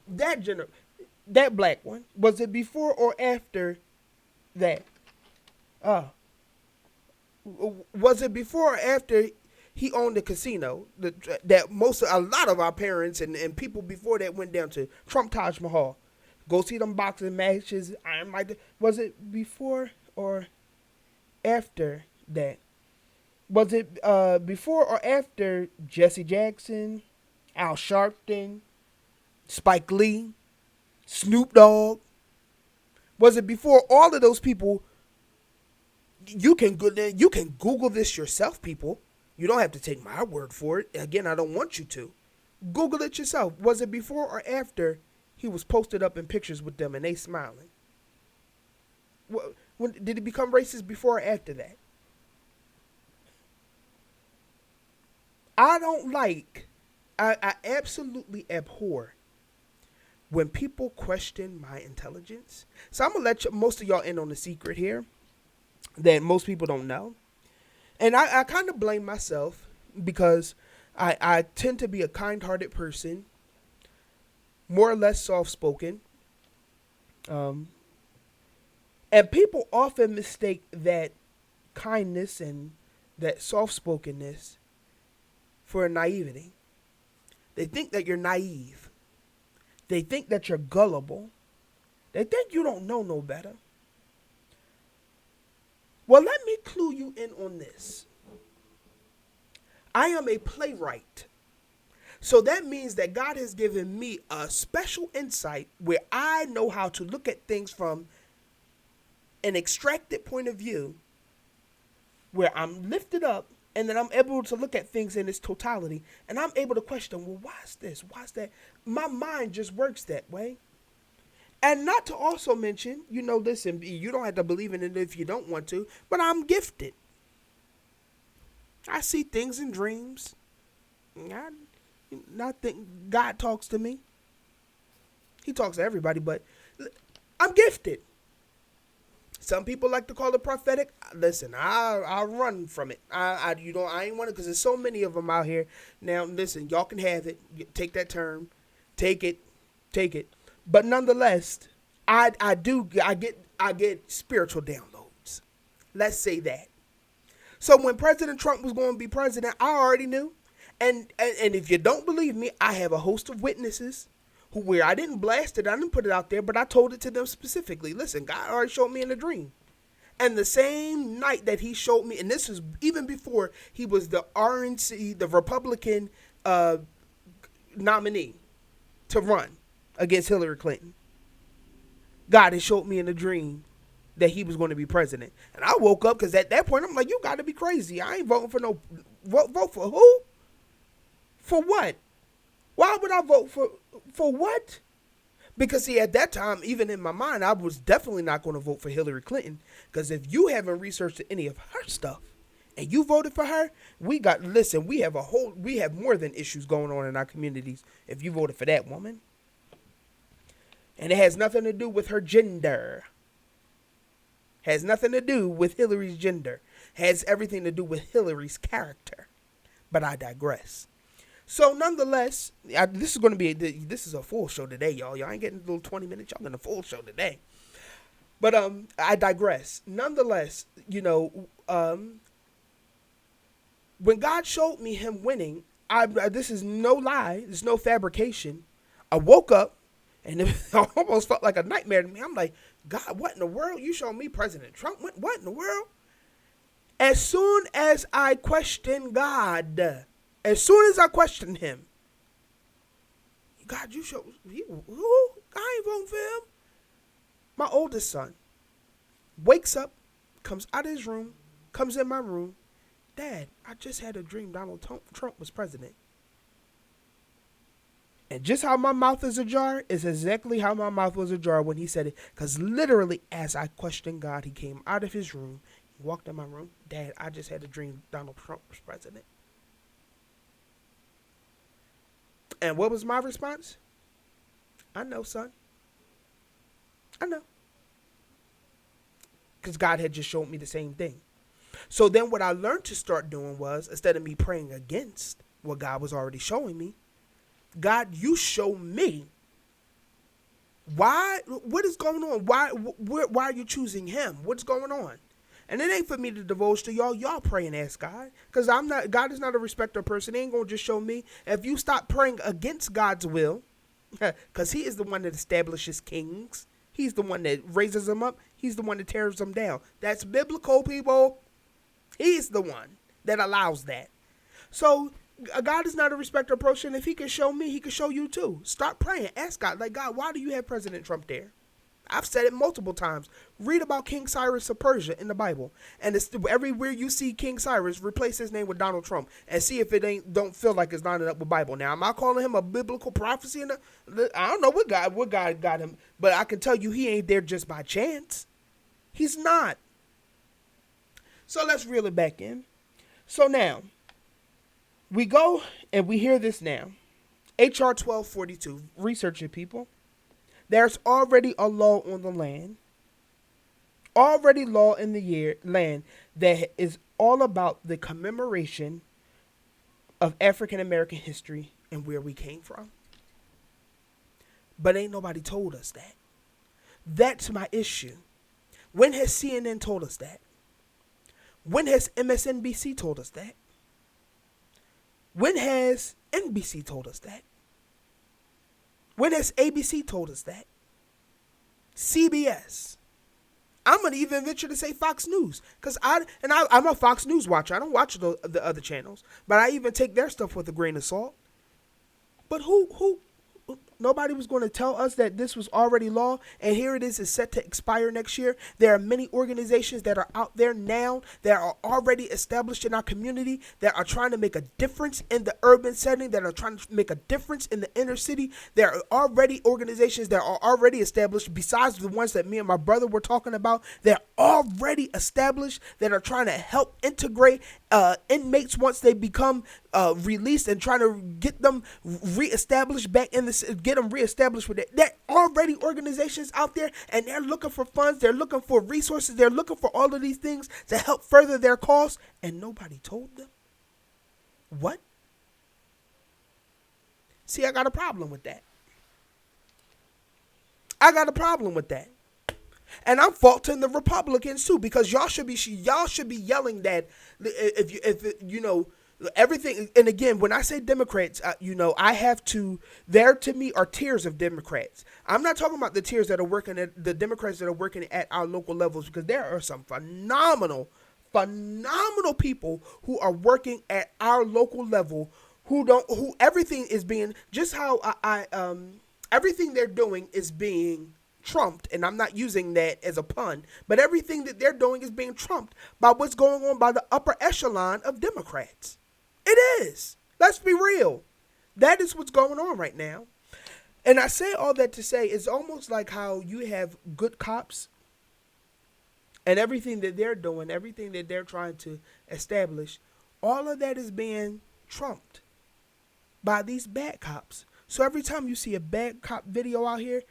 that black one. Was it before or after that? Was it before or after he owned the casino that a lot of our parents and people before that went down to Trump Taj Mahal, go see them boxing matches? Was it before or after that? Was it before or after Jesse Jackson, Al Sharpton, Spike Lee, Snoop Dogg? Was it before all of those people? You can Google this yourself, people. You don't have to take my word for it. Again, I don't want you to. Google it yourself. Was it before or after he was posted up in pictures with them and they smiling? Did he become racist before or after that? I absolutely abhor when people question my intelligence. So I'm going to let most of y'all in on the secret here that most people don't know. And I kind of blame myself because I tend to be a kind-hearted person, more or less soft-spoken. And people often mistake that kindness and that soft-spokenness for naivety. They think that you're naive. They think that you're gullible. They think you don't know no better. Well, let me clue you in on this. I am a playwright. So that means that God has given me a special insight where I know how to look at things from an extracted point of view, where I'm lifted up and then I'm able to look at things in its totality, and I'm able to question, well, why is this? Why is that? My mind just works that way. And not to also mention, listen, you don't have to believe in it if you don't want to, but I'm gifted. I see things in dreams. I think God talks to me. He talks to everybody, but I'm gifted. Some people like to call it prophetic. Listen, I'll run from it. I ain't want it because there's so many of them out here. Now, listen, y'all can have it. Take that term. Take it. But nonetheless, I get spiritual downloads. Let's say that. So when President Trump was going to be president, I already knew. And if you don't believe me, I have a host of witnesses who where I didn't blast it, I didn't put it out there, but I told it to them specifically. Listen, God already showed me in a dream. And the same night that he showed me, and this was even before he was the RNC, the Republican nominee to run against Hillary Clinton, God had showed me in a dream that he was going to be president. And I woke up because at that point, I'm like, you got to be crazy. I ain't voting for no, vote for who? For what? Why would I vote for what? Because, see, at that time, even in my mind, I was definitely not going to vote for Hillary Clinton. Because if you haven't researched any of her stuff and you voted for her, we have more than issues going on in our communities if you voted for that woman. And it has nothing to do with her gender. Has nothing to do with Hillary's gender. Has everything to do with Hillary's character. But I digress. So nonetheless, this is a full show today, y'all. Y'all ain't getting a little 20 minutes. Y'all getting a full show today. But I digress. Nonetheless, when God showed me him winning, this is no lie. There's no fabrication. I woke up and it almost felt like a nightmare to me. I'm like, God, what in the world? You showed me President Trump? What in the world? As soon as I questioned God, as soon as I questioned him, God, you showed who? I ain't voting for him. My oldest son wakes up, comes out of his room, comes in my room. Dad, I just had a dream Donald Trump was president. And just how my mouth is ajar is exactly how my mouth was ajar when he said it. Because literally, as I questioned God, he came out of his room, he walked in my room. Dad, I just had a dream Donald Trump was president. And what was my response? I know, son. I know. Because God had just showed me the same thing. So then what I learned to start doing was, instead of me praying against what God was already showing me, God, you show me. Why? What is going on? Why are you choosing him? What's going on? And it ain't for me to divulge to y'all. Y'all pray and ask God. Because God is not a respecter of person. He ain't going to just show me. If you stop praying against God's will, because he is the one that establishes kings. He's the one that raises them up. He's the one that tears them down. That's biblical, people. He's the one that allows that. So God is not a respecter of person. If he can show me, he can show you too. Start praying. Ask God, like, God, why do you have President Trump there? I've said it multiple times. Read about King Cyrus of Persia in the Bible. And it's everywhere you see King Cyrus, replace his name with Donald Trump and see if it don't feel like it's lining up with Bible. Now, am I calling him a biblical prophecy? I don't know what God got him, but I can tell you he ain't there just by chance. He's not. So let's reel it back in. So now, we go and we hear this now. H.R. 1242. Research it, people. There's already a law on the land. Already law in the land that is all about the commemoration of African American history and where we came from. But ain't nobody told us that. That's my issue. When has CNN told us that? When has MSNBC told us that? When has NBC told us that? When has ABC told us that? CBS. I'm going to even venture to say Fox News. Because I'm a Fox News watcher. I don't watch the other channels. But I even take their stuff with a grain of salt. But who nobody was going to tell us that this was already law, and here it is set to expire next year. There are many organizations that are out there now that are already established in our community that are trying to make a difference in the urban setting, that are trying to make a difference in the inner city. There are already organizations that are already established, besides the ones that me and my brother were talking about. They're already established that are trying to help integrate inmates once they become released, and trying to get them reestablished back in the, get them reestablished with it. There are already organizations out there, and they're looking for funds, they're looking for resources, they're looking for all of these things to help further their cause, and nobody told them. What? See, I got a problem with that. I got a problem with that. And I'm faulting the Republicans too, because y'all should be yelling that if you know Everything, and again, when I say Democrats, I have to. There to me are tiers of Democrats. I'm not talking about the tiers that are working at the Democrats that are working at our local levels, because there are some phenomenal people who are working at our local level who everything is being just how everything they're doing is being trumped, and I'm not using that as a pun, but everything that they're doing is being trumped by what's going on by the upper echelon of Democrats. It is. Let's be real. That is what's going on right now. And I say all that to say it's almost like how you have good cops and everything that they're doing, everything that they're trying to establish, all of that is being trumped by these bad cops. So every time you see a bad cop video out here,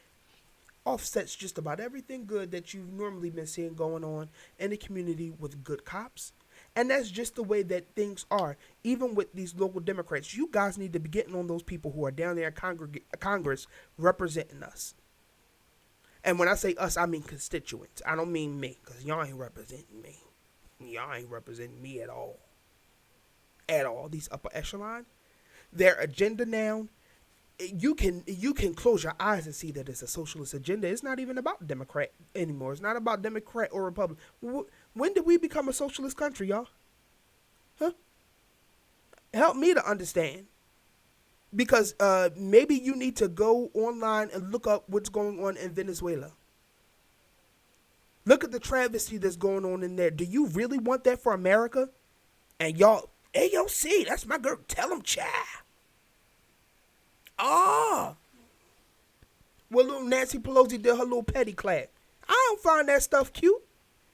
offsets just about everything good that you've normally been seeing going on in the community with good cops. And that's just the way that things are. Even with these local Democrats, you guys need to be getting on those people who are down there in Congress representing us. And when I say us, I mean constituents. I don't mean me, because y'all ain't representing me. Y'all ain't representing me at all. At all. These upper echelon, their agenda now, you can close your eyes and see that it's a socialist agenda. It's not even about Democrat anymore. It's not about Democrat or Republican. When did we become a socialist country, y'all? Huh? Help me to understand. Because maybe you need to go online and look up what's going on in Venezuela. Look at the travesty that's going on in there. Do you really want that for America? And y'all, AOC, that's my girl. Tell them, child. Well, little Nancy Pelosi did her little petty clap. I don't find that stuff cute.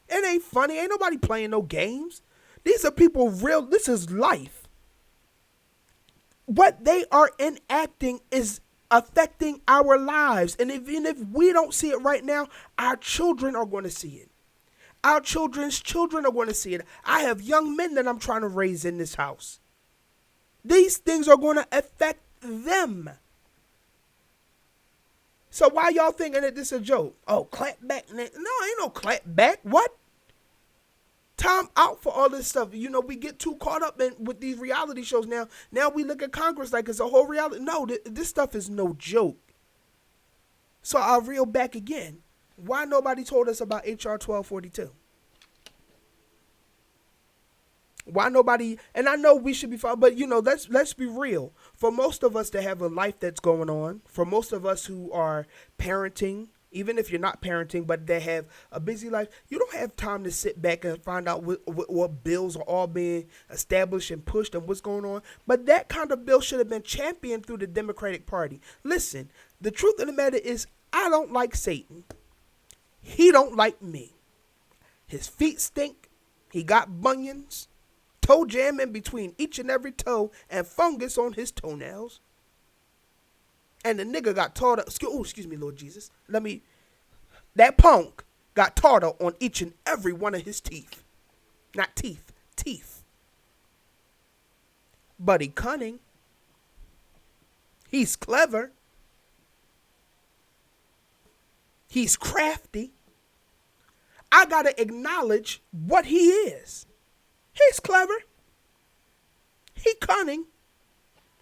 It ain't funny. Ain't nobody playing no games. These are people real. This is life. What they are enacting is affecting our lives. And even if we don't see it right now, our children are going to see it. Our children's children are going to see it. I have young men that I'm trying to raise in this house. These things are going to affect them. So why y'all thinking that this is a joke? Oh, clap back. No, ain't no clap back. What? Time out for all this stuff. We get too caught up with these reality shows now. Now we look at Congress like it's a whole reality. No, this stuff is no joke. So I'll reel back again. Why nobody told us about HR 1242? Why nobody, and I know we should be fine, but let's be real. For most of us to have a life that's going on, for most of us who are parenting, even if you're not parenting, but they have a busy life, you don't have time to sit back and find out what bills are all being established and pushed and what's going on. But that kind of bill should have been championed through the Democratic Party. Listen, the truth of the matter is, I don't like Satan. He don't like me. His feet stink. He got bunions. Toe jam in between each and every toe and fungus on his toenails. And the nigga got tartar. Excuse me, Lord Jesus. That punk got tartar on each and every one of his teeth. Not teeth, teeth. But he cunning. He's clever. He's crafty. I gotta acknowledge what he is. He's clever. He cunning.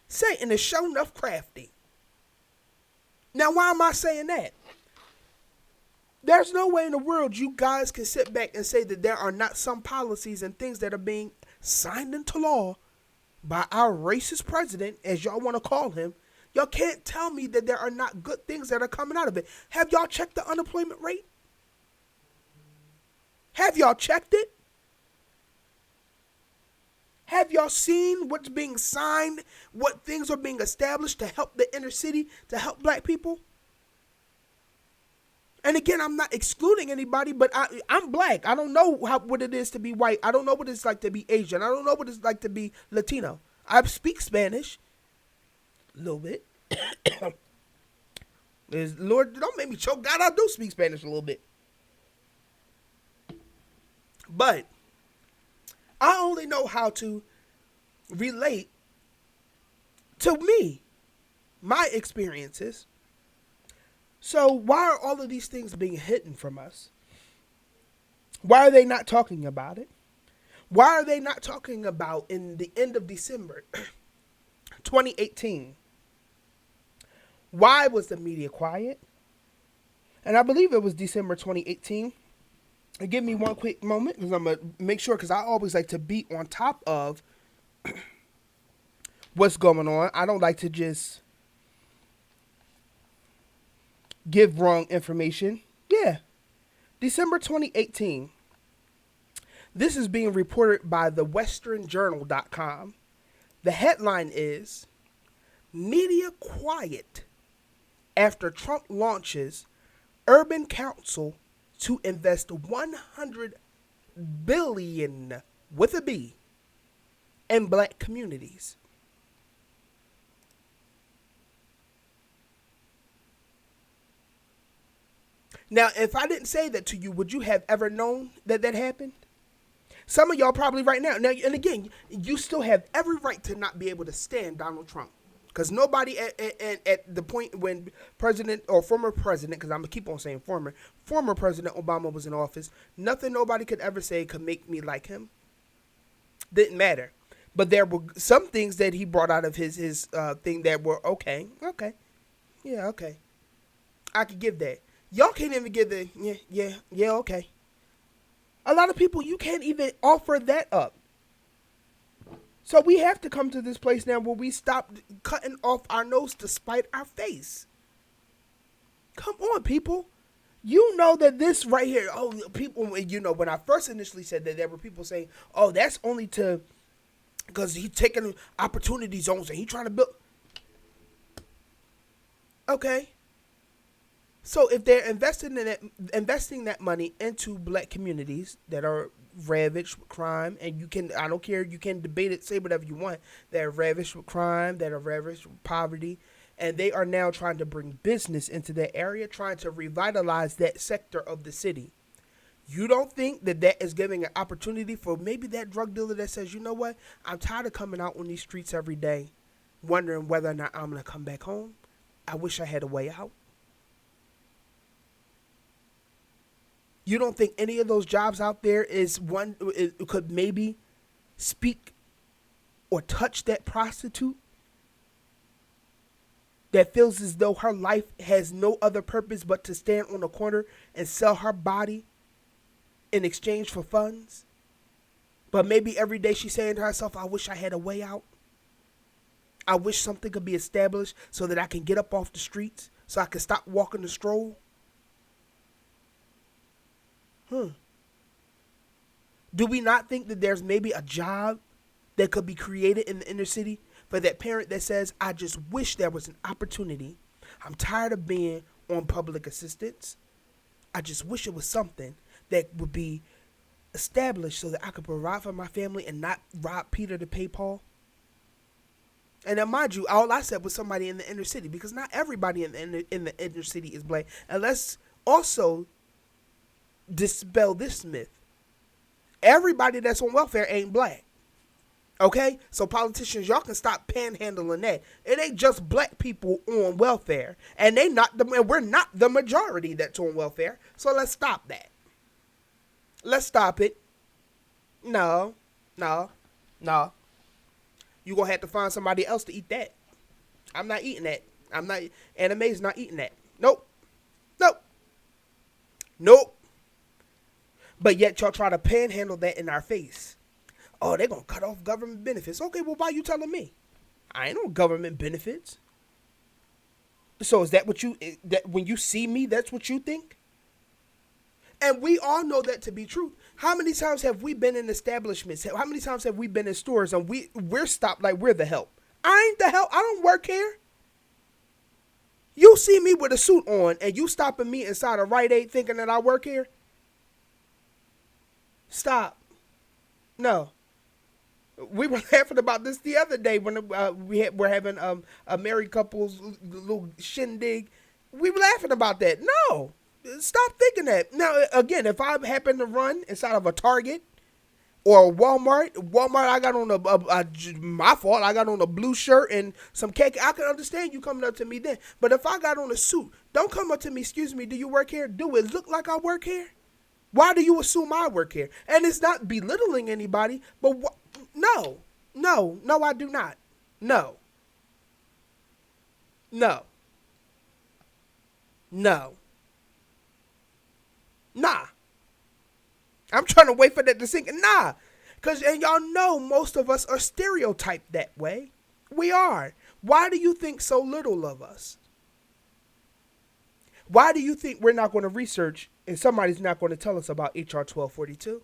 Satan is sure enough crafty. Now, why am I saying that? There's no way in the world you guys can sit back and say that there are not some policies and things that are being signed into law by our racist president, as y'all want to call him. Y'all can't tell me that there are not good things that are coming out of it. Have y'all checked the unemployment rate? Have y'all checked it? Have y'all seen what's being signed, what things are being established to help the inner city, to help black people? And again, I'm not excluding anybody, but I'm black. I don't know what it is to be white. I don't know what it's like to be Asian. I don't know what it's like to be Latino. I speak Spanish. A little bit. Lord, don't make me choke. God, I do speak Spanish a little bit. But I only know how to relate to me, my experiences. So why are all of these things being hidden from us? Why are they not talking about it? Why are they not talking about in the end of December 2018? Why was the media quiet? And I believe it was December 2018. And give me one quick moment because I'm going to make sure, because I always like to be on top of what's going on. I don't like to just give wrong information. Yeah, December 2018. This is being reported by thewesternjournal.com. The headline is, Media Quiet After Trump Launches Urban Council to Invest $100 billion, with a B, in black communities. Now, if I didn't say that to you, would you have ever known that that happened? Some of y'all probably right now. Now, and again, you still have every right to not be able to stand Donald Trump. Because nobody at the point when President or former president, because I'm going to keep on saying former President Obama was in office, nothing nobody could ever say could make me like him. Didn't matter. But there were some things that he brought out of his thing that were okay. Yeah, okay. I could give that. Y'all can't even give the, yeah, okay. A lot of people, you can't even offer that up. So we have to come to this place now where we stop cutting off our nose to spite our face. Come on, people. You know that this right here, people, you know, when I first initially said that, there were people saying, oh, that's only to, because he's taking opportunity zones and he's trying to build. Okay. So if they're investing that money into black communities that are ravaged with crime, and I don't care, you can debate it, say whatever you want, that are ravaged with crime, that are ravaged with poverty, and they are now trying to bring business into that area, trying to revitalize that sector of the city. You don't think that is giving an opportunity for maybe that drug dealer that says, you know what, I'm tired of coming out on these streets every day, wondering whether or not I'm going to come back home. I wish I had a way out. You don't think any of those jobs out there could maybe speak or touch that prostitute that feels as though her life has no other purpose but to stand on the corner and sell her body in exchange for funds? But maybe every day she's saying to herself, I wish I had a way out. I wish something could be established so that I can get up off the streets, so I can stop walking the stroll. Do we not think that there's maybe a job that could be created in the inner city for that parent that says, I just wish there was an opportunity. I'm tired of being on public assistance. I just wish it was something that would be established so that I could provide for my family and not rob Peter to pay Paul. And now, mind you, all I said was somebody in the inner city, because not everybody in the inner city is black. And let's also dispel this myth. Everybody that's on welfare ain't black. Okay? So politicians, y'all can stop panhandling that. It ain't just black people on welfare. And we're not the majority that's on welfare. So let's stop that. Let's stop it. No. You're going to have to find somebody else to eat that. I'm not eating that. Anime's not eating that. Nope. But yet y'all try to panhandle that in our face. Oh, they're going to cut off government benefits. Okay, well, why you telling me? I ain't on government benefits. So is that when you see me, that's what you think? And we all know that to be true. How many times have we been in establishments? How many times have we been in stores and we're stopped like we're the help? I ain't the help. I don't work here. You see me with a suit on and you stopping me inside a Rite Aid thinking that I work here? Stop. No. We were laughing about this the other day when we're having a married couple's little shindig. We were laughing about that. No. Stop thinking that. Now, again, if I happen to run inside of a Target or a Walmart, I got on my fault, I got on a blue shirt and some cake. I can understand you coming up to me then. But if I got on a suit, don't come up to me, excuse me, do you work here? Do it look like I work here? Why do you assume I work here? And it's not belittling anybody, but no, no, I do not. No, no, no, nah. I'm trying to wait for that to sink in. Nah. And y'all know most of us are stereotyped that way. We are. Why do you think so little of us? Why do you think we're not going to research and somebody's not going to tell us about HR 1242?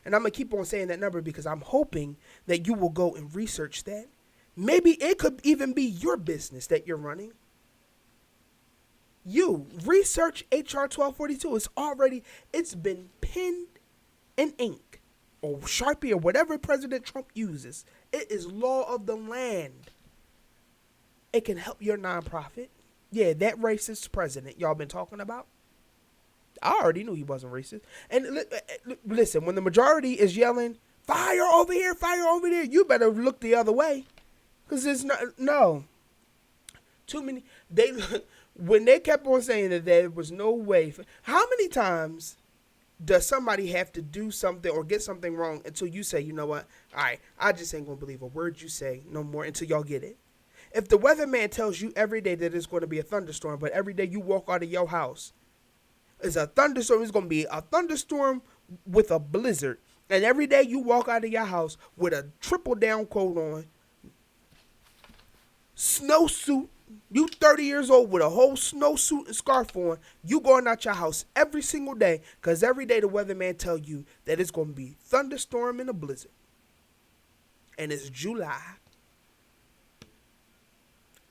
And I'm going to keep on saying that number because I'm hoping that you will go and research that. Maybe it could even be your business that you're running. You research HR 1242. It's been pinned in ink or Sharpie or whatever President Trump uses. It is law of the land. It can help your nonprofit. Yeah, that racist president y'all been talking about. I already knew he wasn't racist. And listen, when the majority is yelling, fire over here, fire over there, you better look the other way. Because it's no. Too many. When they kept on saying that there was no way. How many times does somebody have to do something or get something wrong until you say, you know what? All right, I just ain't going to believe a word you say no more until y'all get it. If the weatherman tells you every day that it's going to be a thunderstorm, but every day you walk out of your house, it's a thunderstorm. It's going to be a thunderstorm with a blizzard. And every day you walk out of your house with a triple down coat on, snowsuit. You 30 years old with a whole snowsuit and scarf on. You going out your house every single day because every day the weatherman tell you that it's going to be thunderstorm and a blizzard. And it's July.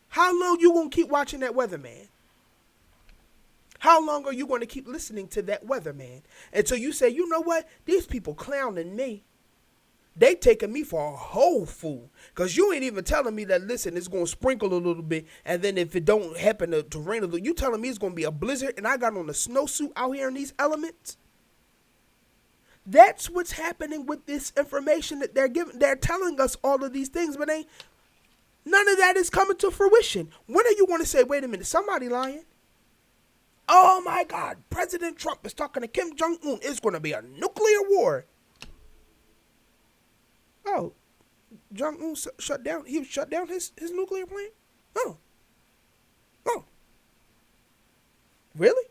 How long you going to keep watching that weatherman? How long are you going to keep listening to that weatherman until you say, you know what? These people clowning me. They taking me for a whole fool. Because you ain't even telling me that, listen, it's going to sprinkle a little bit. And then if it don't happen to rain a little, you telling me it's going to be a blizzard and I got on a snowsuit out here in these elements? That's what's happening with this information that they're giving. They're telling us all of these things, but none of that is coming to fruition. When are you going to say, wait a minute, somebody lying? Oh my God, President Trump is talking to Kim Jong-un. It's going to be a nuclear war. Oh, Jong-un shut down. He shut down his nuclear plant? Oh. Really?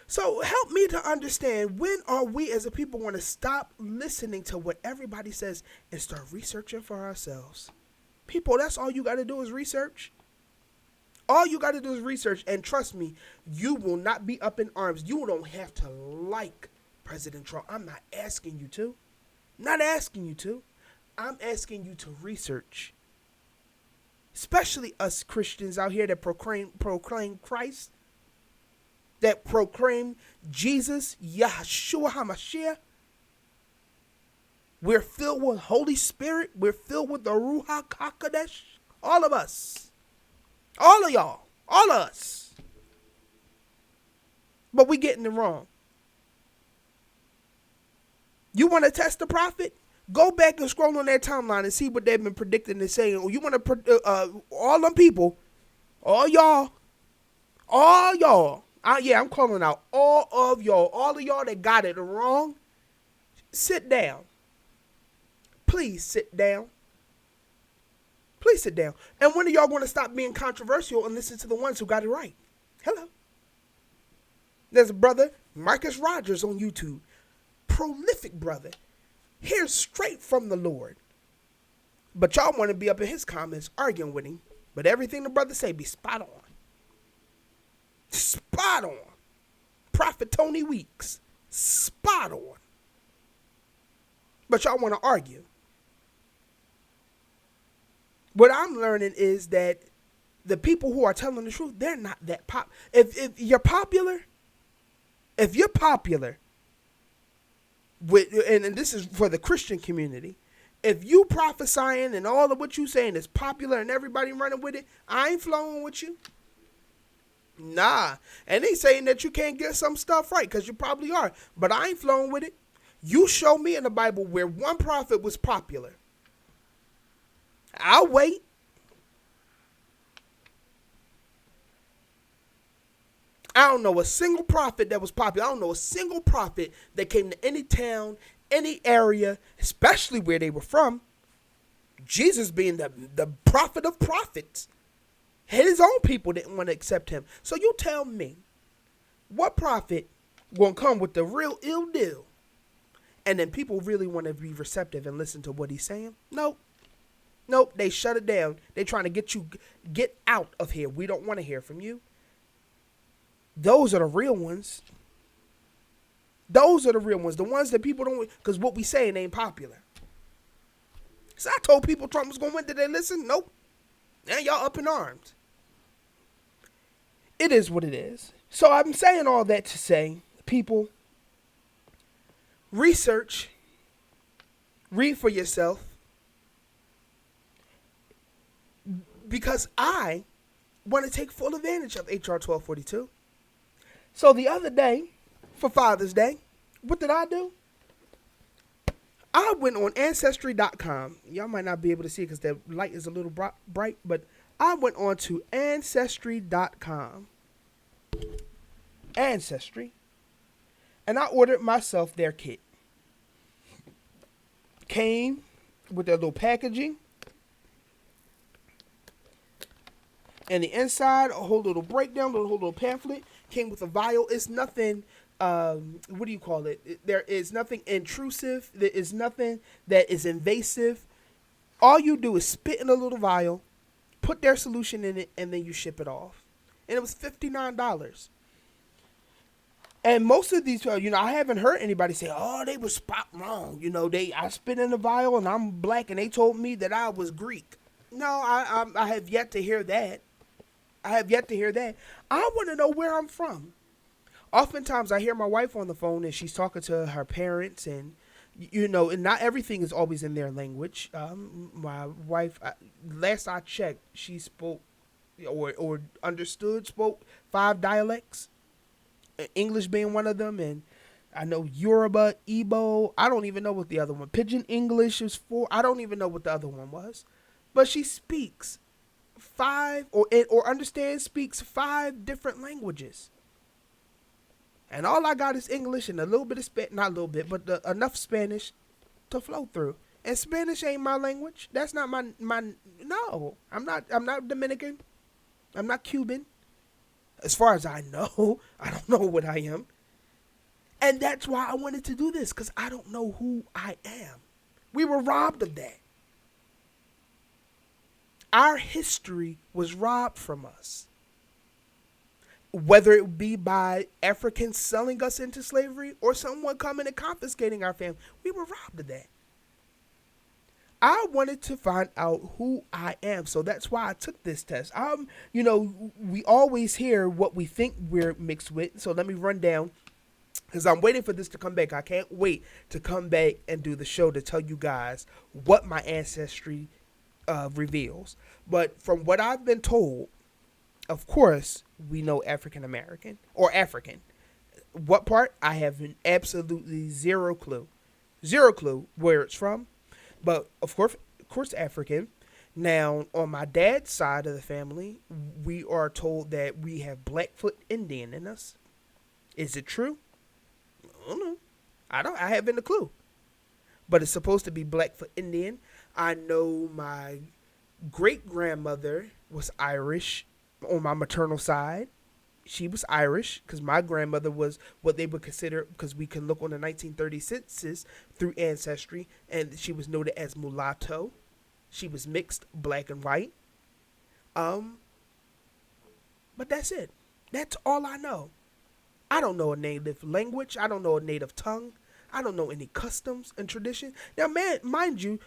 So help me to understand, when are we as a people going to stop listening to what everybody says and start researching for ourselves? People, that's all you got to do is research. All you got to do is research, and trust me, you will not be up in arms. You don't have to like President Trump. I'm not asking you to. Not asking you to. I'm asking you to research. Especially us Christians out here that proclaim Christ, that proclaim Jesus, Yahshua HaMashiach. We're filled with Holy Spirit. We're filled with the Ruach HaKodesh. All of us. All of y'all. All of us. But we getting it wrong. You want to test the prophet? Go back and scroll on their timeline and see what they've been predicting and saying. Oh, you want to, all them people, all y'all, I'm calling out all of y'all that got it wrong. Sit down. Please sit down. Please sit down. And when are y'all going to stop being controversial and listen to the ones who got it right? Hello. There's a brother, Marcus Rogers, on YouTube. Prolific brother. Hears straight from the Lord. But y'all want to be up in his comments arguing with him. But everything the brother say be spot on. Spot on. Prophet Tony Weeks. Spot on. But y'all want to argue. What I'm learning is that the people who are telling the truth, they're not that pop. If you're popular, with, and this is for the Christian community, if you prophesying and all of what you saying is popular and everybody running with it, I ain't flowing with you. Nah. And they saying that you can't get some stuff right, because you probably are. But I ain't flowing with it. You show me in the Bible where one prophet was popular. I'll wait. I don't know a single prophet that was popular. I don't know a single prophet that came to any town, any area, especially where they were from. Jesus being the prophet of prophets. His own people didn't want to accept him. So you tell me, what prophet gonna come with the real ill deal? And then people really want to be receptive and listen to what he's saying? Nope. Nope, they shut it down. They trying to get out of here. We don't want to hear from you. Those are the real ones. Those are the real ones. The ones that people don't, because what we saying ain't popular. So I told people Trump was going to win. Did they listen? Nope. Now y'all up in arms. It is what it is. So I'm saying all that to say, people, research, read for yourself, because I want to take full advantage of HR 1242. So the other day, for Father's Day, what did I do? I went on Ancestry.com. Y'all might not be able to see it because the light is a little bright, but I went on to Ancestry.com. Ancestry. And I ordered myself their kit. Came with their little packaging. And the inside, a whole little breakdown, a whole little pamphlet. Came with a vial. It's nothing, what do you call it? There is nothing intrusive. There is nothing that is invasive. All you do is spit in a little vial, put their solution in it, and then you ship it off. And it was $59. And most of these, I haven't heard anybody say, oh, they were spot wrong. I spit in a vial and I'm black and they told me that I was Greek. No, I have yet to hear that. I want to know where I'm from. Oftentimes I hear my wife on the phone and she's talking to her parents and, and not everything is always in their language. My wife, last I checked, she spoke or spoke 5 dialects, English being one of them. And I know Yoruba, Igbo, I don't even know what the other one, Pidgin English is 4. I don't even know what the other one was. But she speaks 5 speaks 5 different languages. And all I got is English and a little bit of not a little bit, but enough Spanish to flow through. And Spanish ain't my language. That's not my no. I'm not Dominican. I'm not Cuban. As far as I know, I don't know what I am. And that's why I wanted to do this, because I don't know who I am. We were robbed of that. Our history was robbed from us. Whether it be by Africans selling us into slavery or someone coming and confiscating our family, we were robbed of that. I wanted to find out who I am, so that's why I took this test. We always hear what we think we're mixed with, so let me run down, because I'm waiting for this to come back. I can't wait to come back and do the show to tell you guys what my ancestry reveals. But from what I've been told, of course, we know African American or African. What part? I have absolutely zero clue. Zero clue where it's from. But of course, African. Now, on my dad's side of the family, we are told that we have Blackfoot Indian in us. Is it true? I don't know. I haven't a clue. But it's supposed to be Blackfoot Indian. I know my great-grandmother was Irish on my maternal side. She was Irish because my grandmother was what they would consider, because we can look on the 1930 census through Ancestry, and she was noted as mulatto. She was mixed black and white. But that's it. That's all I know. I don't know a native language. I don't know a native tongue. I don't know any customs and tradition. Now, man, mind you,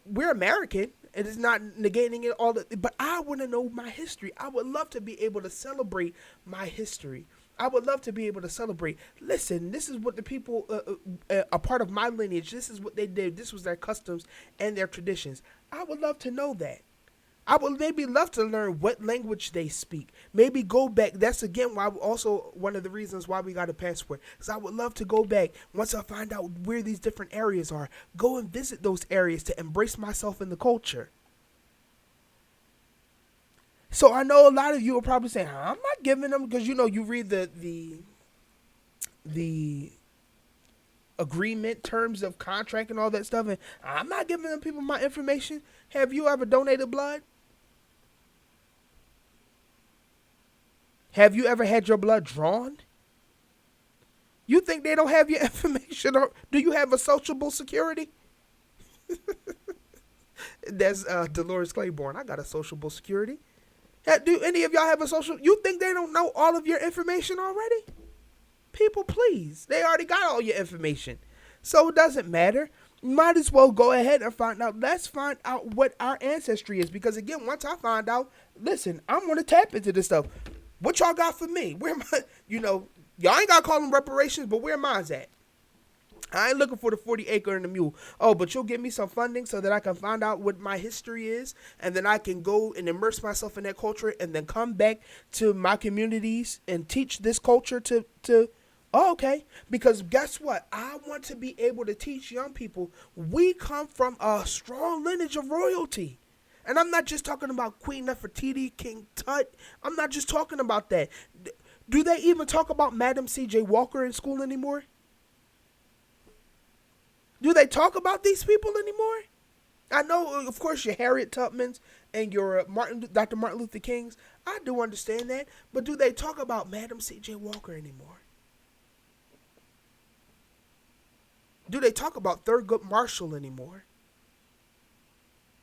we're American. It is not negating it all, but I want to know my history. I would love to be able to celebrate my history. I would love to be able to celebrate. Listen, this is what the people, a part of my lineage, this is what they did. This was their customs and their traditions. I would love to know that. I would maybe love to learn what language they speak. Maybe go back. That's again why also one of the reasons why we got a passport. Because I would love to go back once I find out where these different areas are. Go and visit those areas to embrace myself in the culture. So I know a lot of you are probably saying, I'm not giving them, because you read the agreement, terms of contract and all that stuff, and I'm not giving them people my information. Have you ever donated blood? Have you ever had your blood drawn? You think they don't have your information? Or do you have a sociable security? That's Dolores Claiborne. I got a sociable security. Do any of y'all have a social? You think they don't know all of your information already? People, please. They already got all your information. So it doesn't matter. Might as well go ahead and find out. Let's find out what our ancestry is. Because again, once I find out, listen, I'm going to tap into this stuff. What y'all got for me? Where my, y'all ain't got to call them reparations, but where mine's at? I ain't looking for the 40 acre and the mule. Oh, but you'll give me some funding so that I can find out what my history is, and then I can go and immerse myself in that culture, and then come back to my communities and teach this culture to oh, okay. Because guess what? I want to be able to teach young people we come from a strong lineage of royalty. And I'm not just talking about Queen Nefertiti, King Tut. I'm not just talking about that. Do they even talk about Madam C.J. Walker in school anymore? Do they talk about these people anymore? I know, of course, your Harriet Tubmans and your Dr. Martin Luther Kings. I do understand that. But do they talk about Madam C.J. Walker anymore? Do they talk about Thurgood Marshall anymore?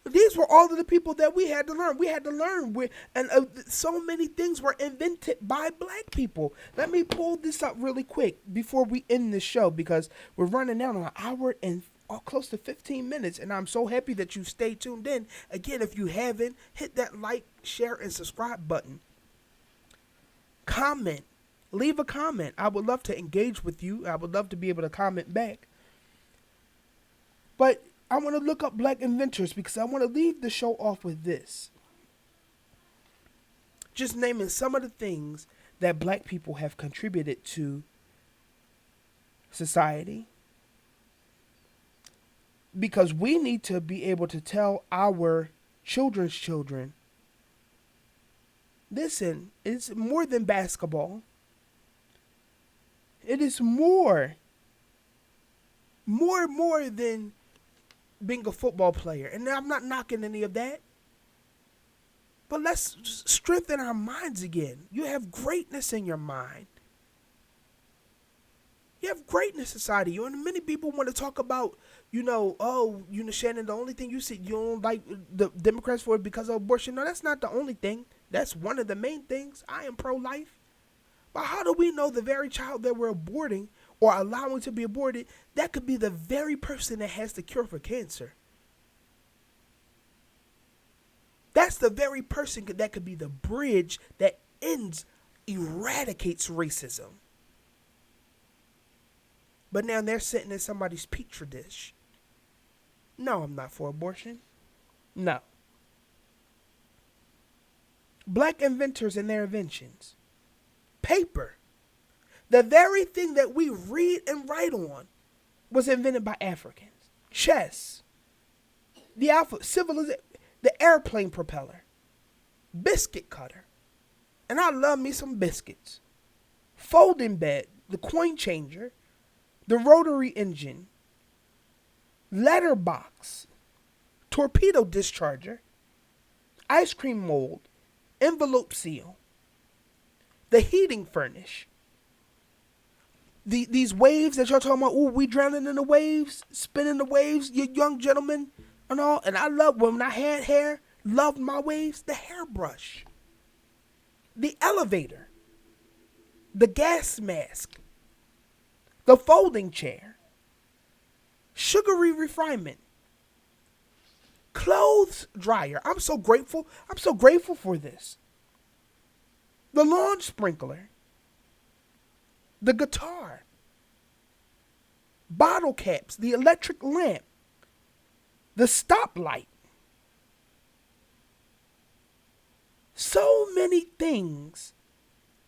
These were all of the people that we had to learn. We had to learn, and so many things were invented by black people. Let me pull this up really quick before we end the show, because we're running down on an hour and close to 15 minutes, and I'm so happy that you stayed tuned in. Again, if you haven't, hit that like, share, and subscribe button. Comment. Leave a comment. I would love to engage with you. I would love to be able to comment back. But I want to look up black inventors, because I want to leave the show off with this. Just naming some of the things that black people have contributed to society. Because we need to be able to tell our children's children, listen, it's more than basketball. It is more than being a football player. And I'm not knocking any of that. But let's strengthen our minds again. You have greatness in your mind. You have greatness inside of you. And many people want to talk about, Shannon, the only thing you see, you don't like the Democrats for it because of abortion. No, that's not the only thing. That's one of the main things. I am pro-life. But how do we know the very child that we're aborting or allowing to be aborted, that could be the very person that has the cure for cancer? That's the very person that could be the bridge that eradicates racism. But now they're sitting in somebody's petri dish. No, I'm not for abortion. No. Black inventors and their inventions. Paper. The very thing that we read and write on was invented by Africans. Chess. The alphabet. Civilization. The airplane propeller. Biscuit cutter. And I love me some biscuits. Folding bed. The coin changer. The rotary engine. Letterbox. Torpedo discharger. Ice cream mold. Envelope seal. The heating furnace. These waves that y'all talking about, ooh, we drowning in the waves, spinning the waves, you young gentlemen and all. And I love, when I had hair, loved my waves, the hairbrush, the elevator, the gas mask, the folding chair, sugary refinement, clothes dryer. I'm so grateful for this. The lawn sprinkler. The guitar. Bottle caps. The electric lamp. The stoplight. So many things.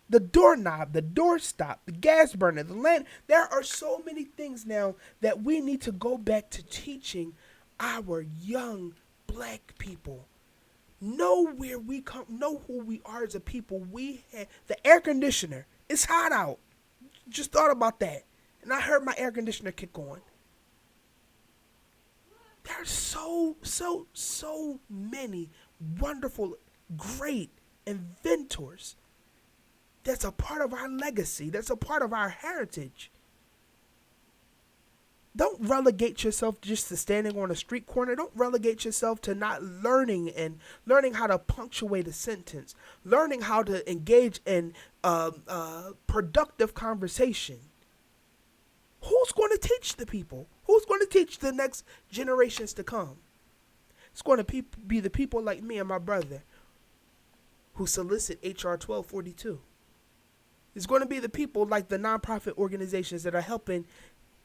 The doorknob, the doorstop, the gas burner, the lamp. There are so many things now that we need to go back to teaching our young black people. Know where we come, know who we are as a people. We have the air conditioner. It's hot out. Just thought about that. And I heard my air conditioner kick on. There's so many wonderful, great inventors. That's a part of our legacy. That's a part of our heritage. Don't relegate yourself just to standing on a street corner. Don't relegate yourself to not learning how to punctuate a sentence, learning how to engage in productive conversation. Who's going to teach the people? Who's going to teach the next generations to come? It's going to be the people like me and my brother who solicit HR 1242. It's going to be the people like the nonprofit organizations that are helping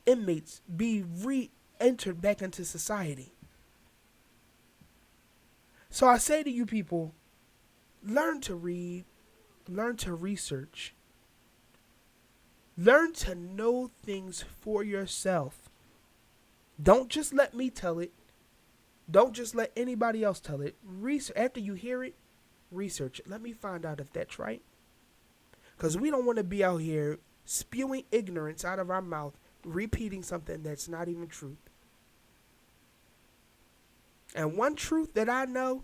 inmates be re-entered back into society. So I say to you people, learn to read, learn to research, learn to know things for yourself. Don't just let me tell it. Don't just let anybody else tell it. After you hear it, research it. Let me find out if that's right. Because we don't want to be out here spewing ignorance out of our mouth, repeating something that's not even truth. And one truth that I know,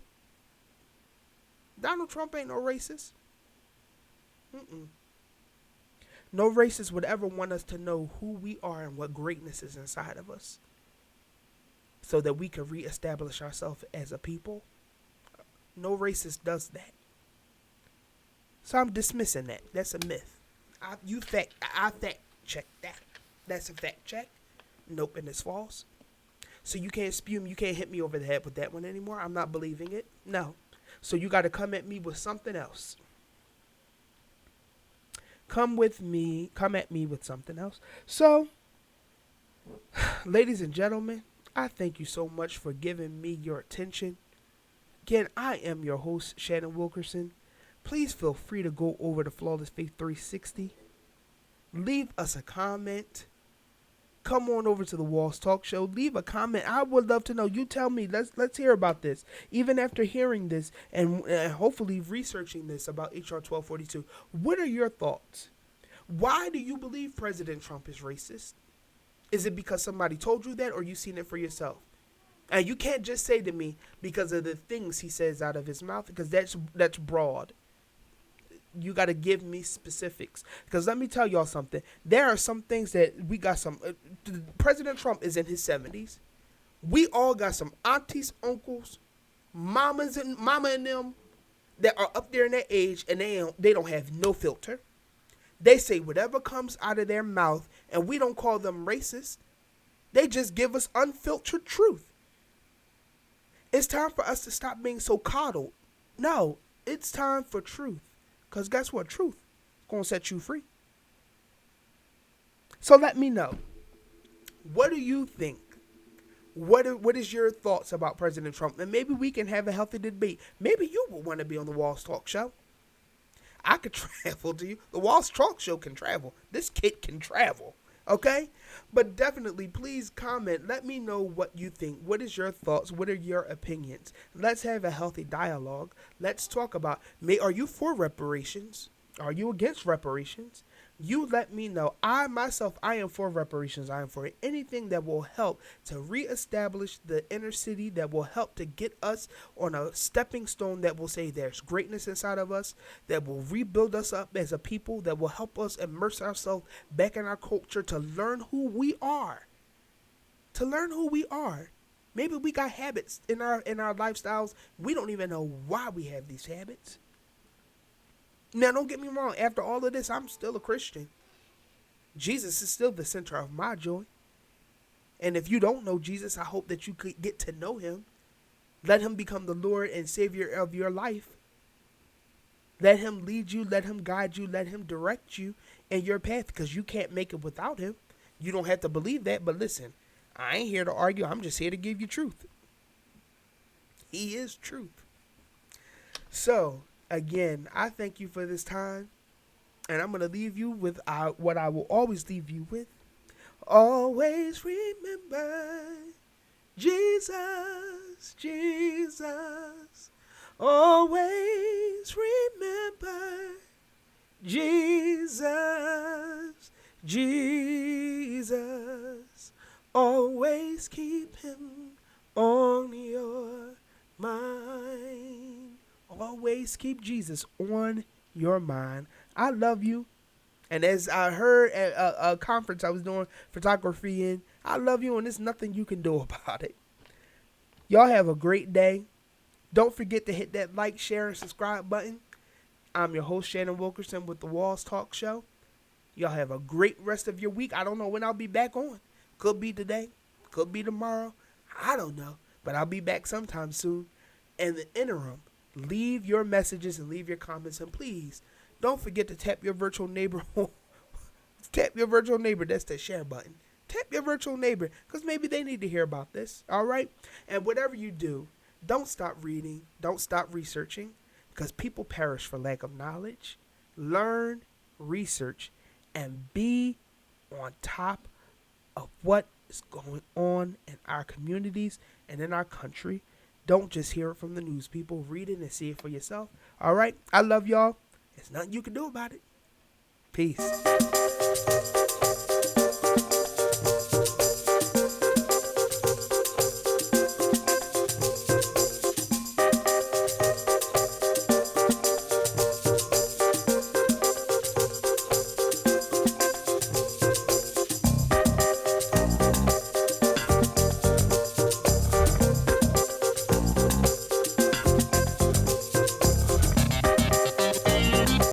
Donald Trump ain't no racist. No racist would ever want us to know who we are and what greatness is inside of us so that we can reestablish ourselves as a people. No racist does that. So I'm dismissing that. That's a myth. I fact check that. That's a fact check. Nope, and it's false. So you can't spew, you can't hit me over the head with that one anymore. I'm not believing it. No. So you got to come at me with something else. Come at me with something else. So, ladies and gentlemen, I thank you so much for giving me your attention. Again, I am your host, Shanon Wilkerson. Please feel free to go over to Flawless Faith 360. Leave us a comment. Come on over to the Walls Talk Show. Leave a comment. I would love to know. You tell me. Let's hear about this. Even after hearing this and hopefully researching this about HR 1242, what are your thoughts? Why do you believe President Trump is racist? Is it because somebody told you that, or you seen it for yourself? And you can't just say to me because of the things he says out of his mouth, because that's broad. You got to give me specifics. Because let me tell y'all something. There are some things that we got some. President Trump is in his 70s. We all got some aunties, uncles, mama and them that are up there in that age, and they don't have no filter. They say whatever comes out of their mouth, and we don't call them racist. They just give us unfiltered truth. It's time for us to stop being so coddled. No, it's time for truth. Because guess what? Truth is going to set you free. So let me know. What do you think? What is your thoughts about President Trump? And maybe we can have a healthy debate. Maybe you would want to be on the Walls Talk Show. I could travel to you. The Walls Talk Show can travel. This kid can travel. Okay? But definitely, please comment. Let me know what you think. What is your thoughts? What are your opinions? Let's have a healthy dialogue. Let's talk about, are you for reparations? Are you against reparations? You let me know. I am for reparations. I am for anything that will help to reestablish the inner city, that will help to get us on a stepping stone that will say there's greatness inside of us, that will rebuild us up as a people, that will help us immerse ourselves back in our culture to learn who we are. To learn who we are. Maybe we got habits in our lifestyles. We don't even know why we have these habits. Now, don't get me wrong. After all of this, I'm still a Christian. Jesus is still the center of my joy. And if you don't know Jesus, I hope that you could get to know him. Let him become the Lord and Savior of your life. Let him lead you. Let him guide you. Let him direct you in your path, because you can't make it without him. You don't have to believe that. But listen, I ain't here to argue. I'm just here to give you truth. He is truth. So, again, I thank you for this time, and I'm going to leave you with what I will always leave you with. Always remember Jesus, Jesus. Always remember Jesus, Jesus. Always keep him on your mind. Always keep Jesus on your mind. I love you. And as I heard at a conference I was doing photography in, I love you and there's nothing you can do about it. Y'all have a great day. Don't forget to hit that like, share, and subscribe button. I'm your host, Shanon Wilkerson with The Walls Talk Show. Y'all have a great rest of your week. I don't know when I'll be back on. Could be today. Could be tomorrow. I don't know. But I'll be back sometime soon. In the interim, leave your messages and leave your comments. And please, don't forget to tap your virtual neighbor. Tap your virtual neighbor. That's the share button. Tap your virtual neighbor because maybe they need to hear about this. All right? And whatever you do, don't stop reading. Don't stop researching because people perish for lack of knowledge. Learn, research, and be on top of what is going on in our communities and in our country. Don't just hear it from the news. People read it and see it for yourself. All right? I love y'all. There's nothing you can do about it. Peace.